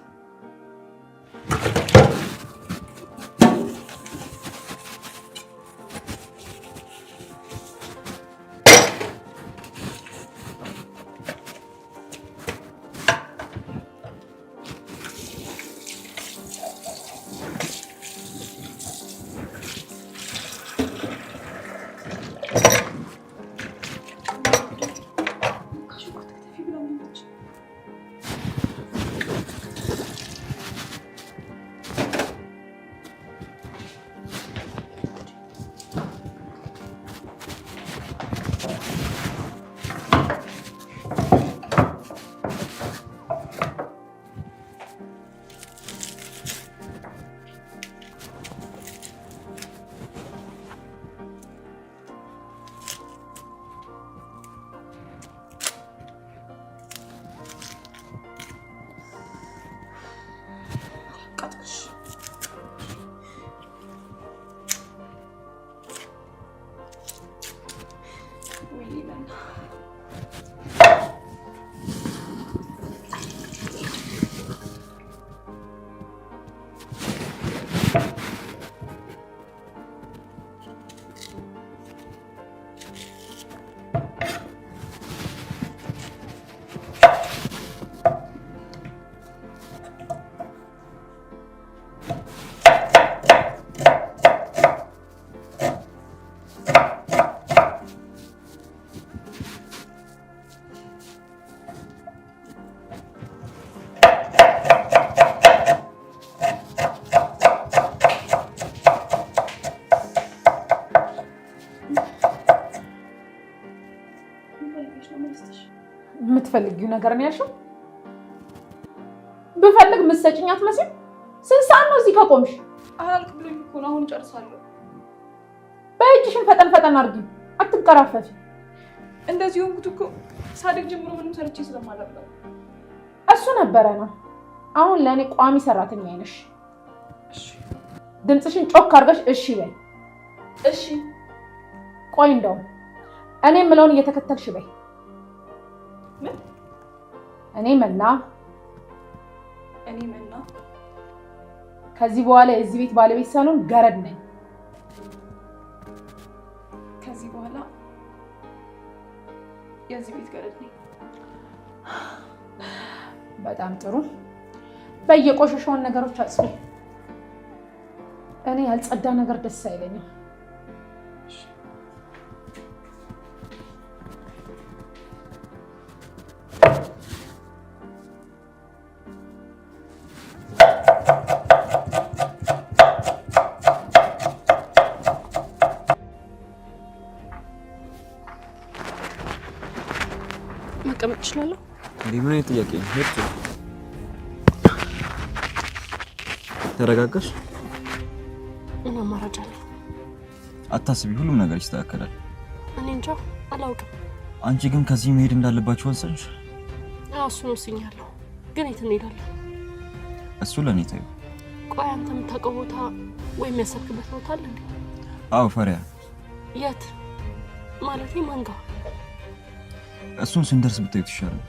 Speaker 5: የምትፈልጊው ነገር ነው ያልሽው? ብፈልግ ምትሰጪኝ አትመስይም? ስንት ሰዓት ነው እዚህ ከቆምሽ?
Speaker 1: አላልክ ብሎኝ እኮ ነው። አሁን ጨርሳለሁ።
Speaker 5: በእጅሽን ፈጠን ፈጠን አድርጊ፣ አትንቀራፈፊ።
Speaker 1: እንደዚህ ሆንኩት እኮ ሳድግ ጀምሮ ምንም ሰርቼ ስለማላውቅ ነው።
Speaker 5: እሱ ነበረ ነው። አሁን ለእኔ ቋሚ ሰራተኛ ነሽ።
Speaker 1: እሺ
Speaker 5: ድምፅሽን ጮክ አድርገሽ እሺ በይ።
Speaker 1: እሺ
Speaker 5: ቆይ እንደውም እኔ የምለውን እየተከተልሽ በይ።
Speaker 1: ምን?
Speaker 5: እኔ መና ከዚህ በኋላ የዚህ ቤት ባለቤት ሳልሆን ገረድ ነኝ።
Speaker 1: ከዚህ በኋላ የዚህ ቤት ገረድ ነኝ።
Speaker 5: በጣም ጥሩ። በየቆሸሸውን ነገሮች አጽዱ። እኔ ያልጸዳ ነገር ደስ አይለኝም።
Speaker 4: መቀመጥ እችላለሁ?
Speaker 2: እንዴ ምን አይነት ጥያቄ ነው? ሄድ ተረጋጋሽ።
Speaker 4: ምን አማራጭ አለ?
Speaker 2: አታስቢ፣ ሁሉም ነገር ይስተካከላል።
Speaker 4: እኔ እንጃ አላውቅም።
Speaker 2: አንቺ ግን ከዚህ መሄድ እንዳለባችሁ ወሰንሽ?
Speaker 4: አዎ እሱን ወስኛለሁ። ግን የት እንሄዳለን?
Speaker 2: እሱ ለኔ ተይው።
Speaker 4: ቆይ አንተ የምታውቀው ቦታ ወይም ያሰብክበት ቦታ አለ እንዴ?
Speaker 2: አዎ ፈሪያ።
Speaker 4: የት ማለቴ ማን ጋር?
Speaker 2: እሱን ስንደርስ ብታዩት ይሻላል።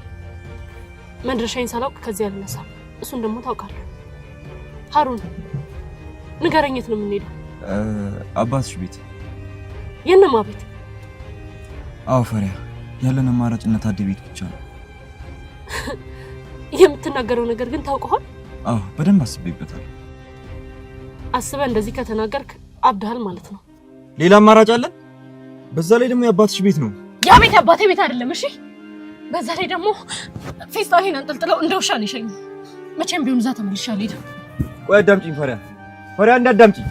Speaker 4: መድረሻዬን ሳላውቅ ከዚህ አልነሳም። እሱን ደግሞ ታውቃለህ። ሀሩን ንገረኝ፣ የት ነው የምንሄደው?
Speaker 2: አባትሽ ቤት።
Speaker 4: የእነማ ቤት?
Speaker 2: አዎ ፈሪያ፣ ያለን አማራጭ እነ ታዴ ቤት ብቻ ነው።
Speaker 4: የምትናገረው ነገር ግን ታውቀዋል?
Speaker 2: አዎ በደንብ አስቤበታል።
Speaker 4: አስበህ እንደዚህ ከተናገርክ አብድሃል ማለት ነው።
Speaker 2: ሌላ አማራጭ አለ? በዛ ላይ ደግሞ የአባትሽ ቤት ነው።
Speaker 4: ያ ቤት የአባቴ ቤት አይደለም። እሺ፣ በዛ ላይ ደግሞ ፌስታሌን አንጠልጥለው እንደ ውሻ ነው የሸኙኝ። መቼም ቢሆን እዛ ተመልሼ አልሄድም።
Speaker 2: ቆይ አዳምጪኝ ፈሪያ፣ ፈሪያ እንዳዳምጪኝ።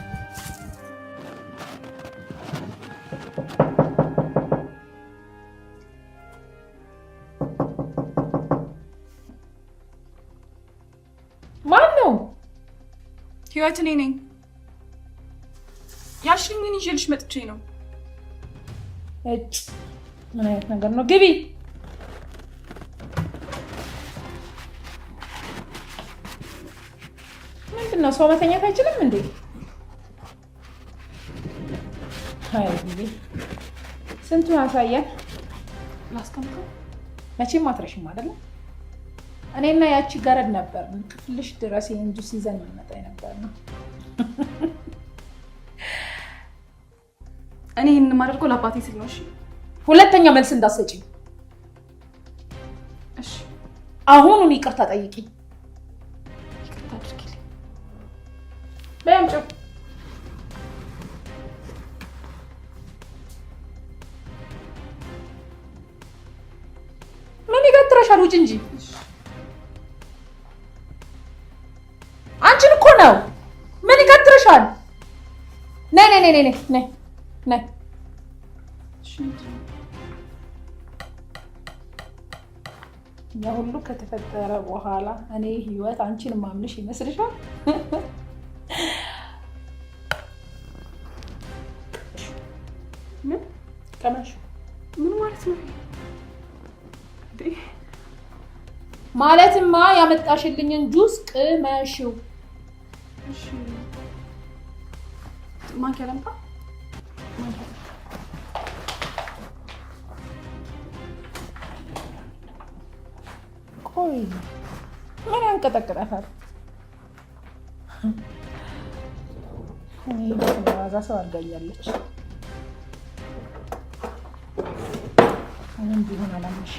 Speaker 5: ማን ነው?
Speaker 1: ህይወት እኔ ነኝ። ያልሽኝን ይዤልሽ መጥቼ ነው።
Speaker 5: እጭ ምን አይነት ነገር ነው? ግቢ። ምንድን ነው? ሰው መተኛት አይችልም እንዴ? አይ ግቢ። ስንቱን አሳየን።
Speaker 1: ላስቀምጠው።
Speaker 5: መቼም አትረሽም አይደለ? እኔና ያቺ ገረድ ነበር ክፍልሽ ድረስ ይሄን ጁስ ይዘን እንመጣ ነበር ነው።
Speaker 1: እኔ ይሄን የማደርገው ለአባቴ ስል ነው። እሺ፣
Speaker 5: ሁለተኛ መልስ እንዳትሰጪኝ።
Speaker 1: እሺ፣
Speaker 5: አሁኑን ይቅርታ ጠይቂ።
Speaker 1: ይቅርታ አድርጊልኝ።
Speaker 5: በያምጪው። ምን ይገትረሻል? ውጭ እንጂ። አንቺን እኮ ነው። ምን ይገትረሻል? ነይ ነይ ነይ ነይ ነይ ነይ። ያ ሁሉ ከተፈጠረ በኋላ እኔ ህይወት አንቺን ማምንሽ ይመስልሻል?
Speaker 1: ምን
Speaker 5: ቀመሽ?
Speaker 1: ምን ማለት ነው?
Speaker 5: ማለትማ ያመጣሽልኝን ጁስ ቅመሽው።
Speaker 1: እሺ፣ ማንኪያ ላምጣ?
Speaker 5: ቆይ ምን ያንቀጠቅጣታል? እኔ በተመራዛ ሰው አድርጋኛለች። ምንም ቢሆን አላምንሽ።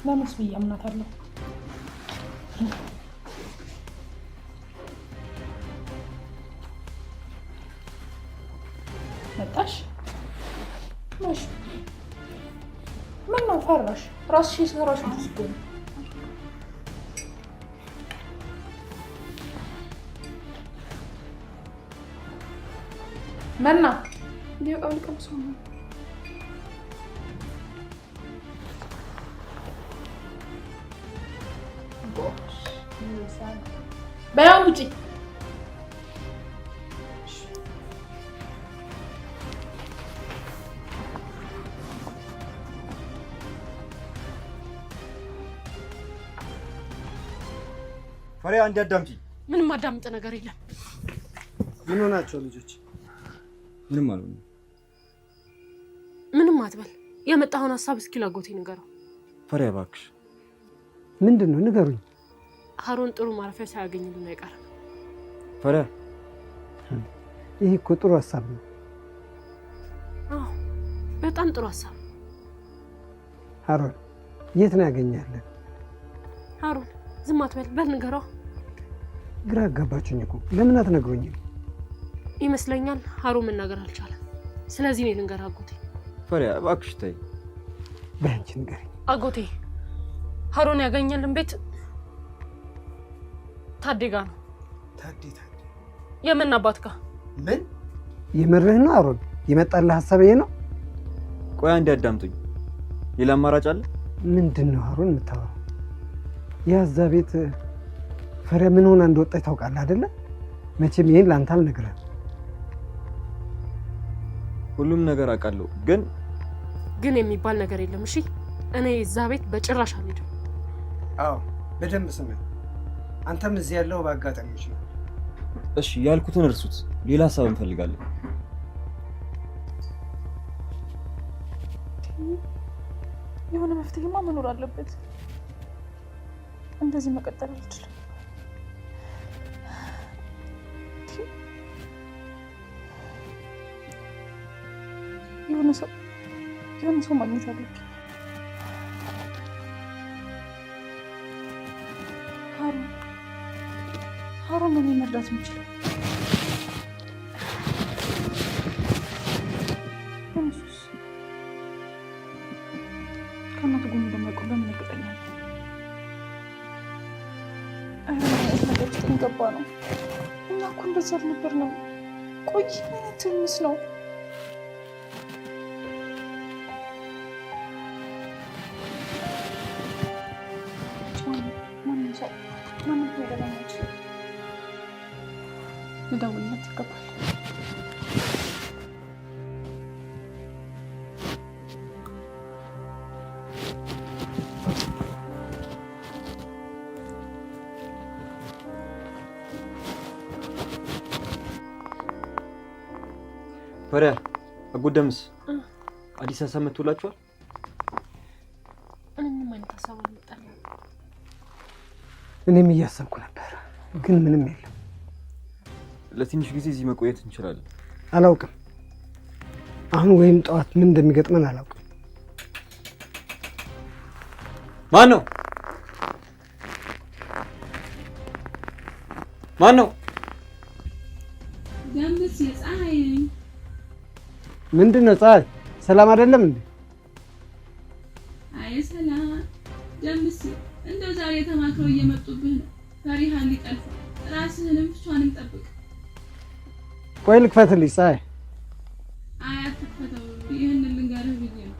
Speaker 5: ለምንስ ብዬ አምናታለሁ? መጣሽ? ማሽ ምን ነው ፈራሽ? ራስሽ የሰራሽ እኮ ነው። መና
Speaker 1: ሊያውቀው ቀምሶ ነው።
Speaker 5: በያም ውጪ።
Speaker 2: ፈሪያ እንዳዳምጪ።
Speaker 4: ምንም አዳምጥ ነገር የለም።
Speaker 3: ምን ሆናቸው ልጆች?
Speaker 2: ምንም አልሆነም።
Speaker 4: ምንም አትበል። የመጣውን ሀሳብ እስኪ ላጎቴ ንገረው።
Speaker 2: ፈሪያ እባክሽ።
Speaker 3: ምንድን ነው ንገሩኝ።
Speaker 4: ሀሩን ጥሩ ማረፊያ ሳያገኝልን አይቀርም።
Speaker 2: ፈሪያ
Speaker 3: ይሄ እኮ ጥሩ ሀሳብ ነው።
Speaker 4: አዎ በጣም ጥሩ ሀሳብ።
Speaker 3: ሀሩን የት ነው ያገኛለን?
Speaker 4: ሀሩን ዝም አትበል፣ በል ንገረው።
Speaker 3: ግራ አጋባችሁኝ እኮ ለምን አትነግሩኝም?
Speaker 4: ይመስለኛል ሀሩን መናገር አልቻለም። ስለዚህ እኔ ልንገር አጎቴ።
Speaker 2: ፈሪያ እባክሽ ተይ።
Speaker 3: በአንቺ ንገረኝ
Speaker 4: አጎቴ። ሀሩን ያገኘልን ቤት ታዴ ጋ ነው።
Speaker 3: ታዴ
Speaker 4: የምን አባት ጋ?
Speaker 3: ምን የምርህ ነው ሀሩን? የመጣልህ ሀሳብ ይሄ ነው?
Speaker 2: ቆይ አንዴ አዳምጡኝ። ሌላ አማራጭ አለ?
Speaker 3: ምንድን ነው ሀሩን የምታወራው? ያዛ ቤት ፈሪያ ምን ሆና እንደወጣች ታውቃለህ አይደለ? መቼም ይሄን ላንተ አልነግርህም።
Speaker 2: ሁሉም ነገር አውቃለሁ፣ ግን
Speaker 4: የሚባል ነገር የለም። እሺ እኔ እዛ ቤት በጭራሽ አልሄድም።
Speaker 3: አዎ በደንብ ስማ። አንተም እዚህ ያለው በአጋጣሚዎች ነው።
Speaker 2: እሺ ያልኩትን እርሱት። ሌላ ሀሳብ እንፈልጋለን።
Speaker 1: የሆነ መፍትሄማ መኖር አለበት። እንደዚህ መቀጠል አልችልም። የሆነ ሰው ማግኘት አለብኝ። ሀሩን ነው መርዳት የምችለው። እሱስ ከእናቱ ጎን እንደማይቆም በምን እርግጠኛ ነኝ? ነገር ውስጥ የሚገባ ነው። እኛ እኮ እንደዚህ አልነበርንም። ቆይ አይነት ትምስ ነው። ማንም ሊረዳኝ አይችልም። ልደውልለት ይገባል።
Speaker 2: ፈሪያ አጎደምስ አዲስ ሀሳብ መጥቶላችኋል?
Speaker 4: ምንም አይነት ሀሳብ አልመጣልኝም።
Speaker 3: እኔም እያሰብኩ ነበር፣ ግን ምንም የለም።
Speaker 2: ለትንሽ ጊዜ እዚህ መቆየት እንችላለን።
Speaker 3: አላውቅም። አሁን ወይም ጠዋት ምን እንደሚገጥመን አላውቅም።
Speaker 2: ማን ነው?
Speaker 5: ደምስ የፀሐይ
Speaker 3: ምንድን ነው? ፀሐይ ሰላም አይደለም እንዴ?
Speaker 5: አይ ሰላም ደምስ፣ እንደው ዛሬ ተማክረው እየመጡብህ ነው። ፈሪሃን ሊጠልፍ ራስህንም እሷንም ጠብቅ።
Speaker 3: ቆይ ልክፈትልኝ። ፀሐይ
Speaker 5: አትክፈተው፣ ይህንን ልንገርህ ብዬ ነው።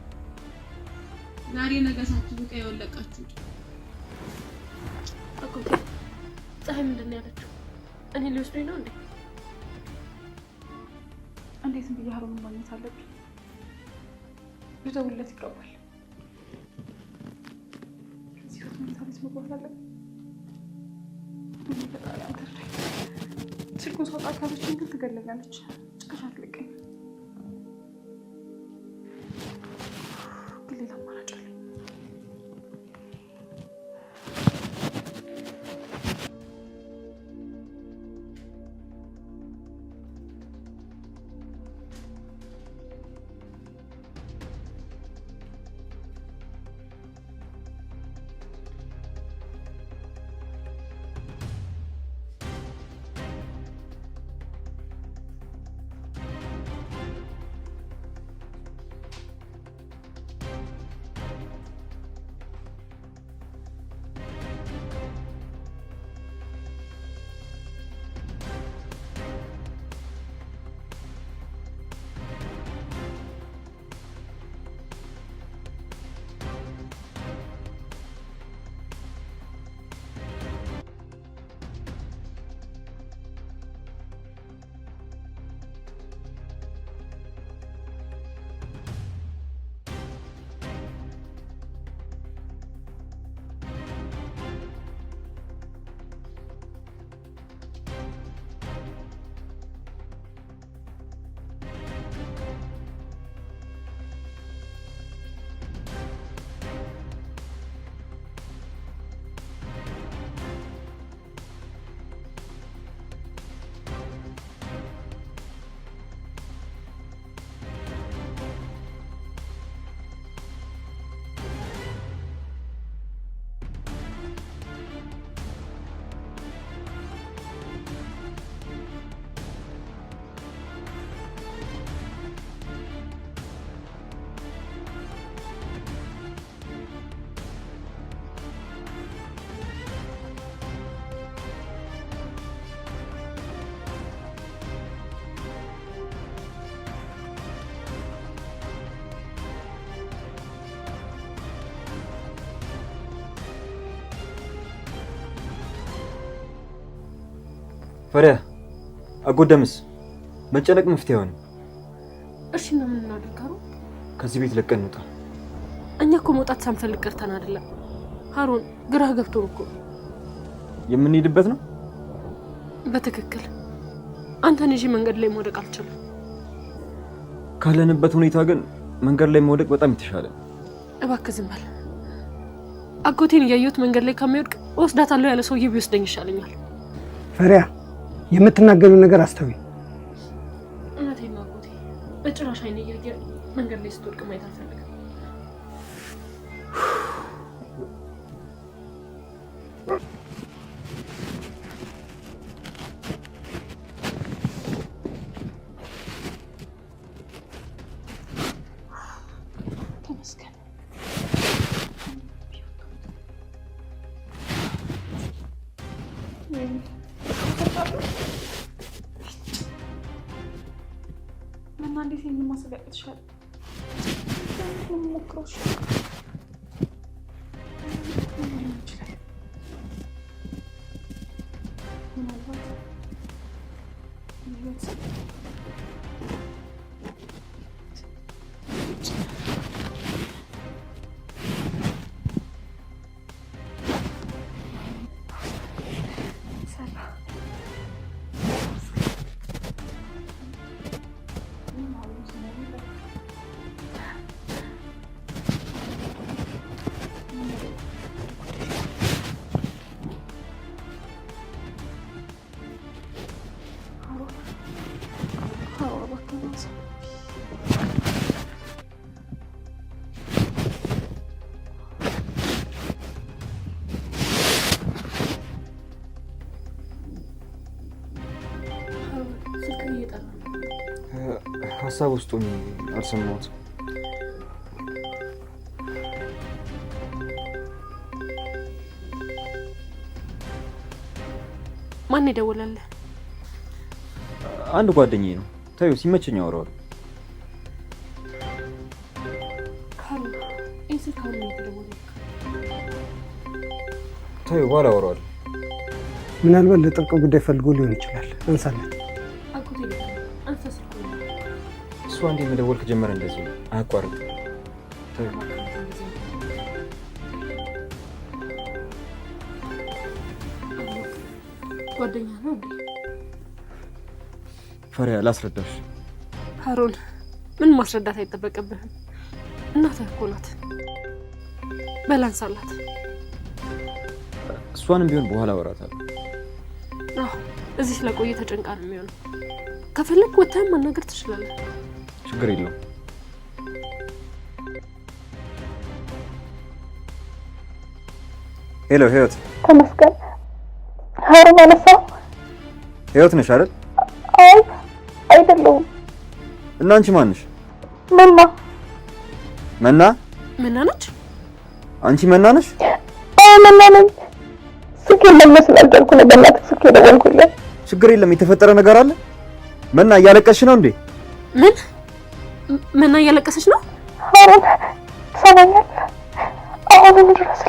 Speaker 5: ዛሬ ነገ ሳትሉ ቀየውን ለቃችሁ።
Speaker 4: ፀሐይ ምንድን ነው ያለችው? እኔ ሊወስዱኝ ነው እንዴ?
Speaker 1: እንዴትም ብዬ ሀሩንን ማግኘት አለብኝ። ልደውልለት ይገባል። ከዚህ ሁኔታ ቤት መግባት አለብኝ። ፈጣሪ አንተ እርዳኝ። ስልኩን ሳውጣ ካለችኝ ግን ትገለኛለች። ጭራሽ አትለቀኝም። ግን ሌላ አማራጭ አለኝ።
Speaker 2: ፈሪያ አጎደምስ መጨነቅ መፍትሄ አይሆንም።
Speaker 4: እሺ እና ምን እናደርጋለን?
Speaker 2: ከዚህ ቤት ለቀን እንውጣ።
Speaker 4: እኛ እኮ መውጣት ሳንፈልግ ቀርተን አይደለም ሀሩን፣ ግራ ገብቶ እኮ
Speaker 2: የምንሄድበት ነው።
Speaker 4: በትክክል አንተን ይዤ መንገድ ላይ መውደቅ አልችልም።
Speaker 2: ካለንበት ሁኔታ ግን መንገድ ላይ መውደቅ በጣም የተሻለ።
Speaker 4: እባክህ ዝም በል። አጎቴን እያየሁት መንገድ ላይ ከሚወድቅ ወስዳታለሁ ያለ ሰውዬ ቢወስደኝ ይሻለኛል።
Speaker 3: ፈሪያ የምትናገሪው ነገር አስተውይ።
Speaker 4: እውነቴን ነው አጎቴ፣ በጭራሽ አይኔ እያየ መንገድ ላይ ስትወድቅ ማየት አልፈልግም።
Speaker 1: እና እንዴት ይሄን ማሰብ ያቅትሻል? ሞክሮሽ
Speaker 2: ሀሳብ ውስጡን አልሰማሁትም።
Speaker 4: ማን የደወለልህ?
Speaker 2: አንድ ጓደኛዬ ነው። ታዩ ሲመቸኝ አወራዋለሁ። ታዩ በኋላ አወራዋለሁ።
Speaker 3: ምናልባት ለጥብቅ ጉዳይ ፈልጎ ሊሆን ይችላል። እንሳለን።
Speaker 2: እሱ አንዴ መደወል ከጀመረ እንደዚህ ነው፣ አያቋርጥም። ታዩ
Speaker 4: ጓደኛ ነው እንዴ?
Speaker 2: ፈሪያ ላስረዳሽ።
Speaker 4: ሀሩን ምን ማስረዳት አይጠበቅብህም። እናትህ እኮ ናት። በላንሳላት።
Speaker 2: እሷንም ቢሆን በኋላ አወራታለሁ።
Speaker 4: አዎ እዚህ ስለቆየ ተጨንቃ ነው የሚሆነው። ከፈለግ ወጥተህ ማናገር ትችላለህ።
Speaker 2: ችግር የለውም። ሄሎ ህይወት።
Speaker 5: ተመስገን። ሀሩን አነሳው።
Speaker 2: ህይወት ነሽ አይደል?
Speaker 5: አይ አይደለሁም።
Speaker 2: እና አንቺ ማን ነሽ?
Speaker 5: መና።
Speaker 2: መና?
Speaker 4: መና ነች?
Speaker 2: አንቺ መና ነሽ?
Speaker 5: አይ መና ነኝ። ስልክ ለመስል አልኩ ነው። በእናትህ ስልክ ደወልኩልህ።
Speaker 2: ችግር የለም። የተፈጠረ ነገር አለ? መና እያለቀስሽ ነው እንዴ?
Speaker 4: ምን? መና እያለቀሰች ነው?
Speaker 5: ሀሩን ሰማኛል። አሁን ድረስ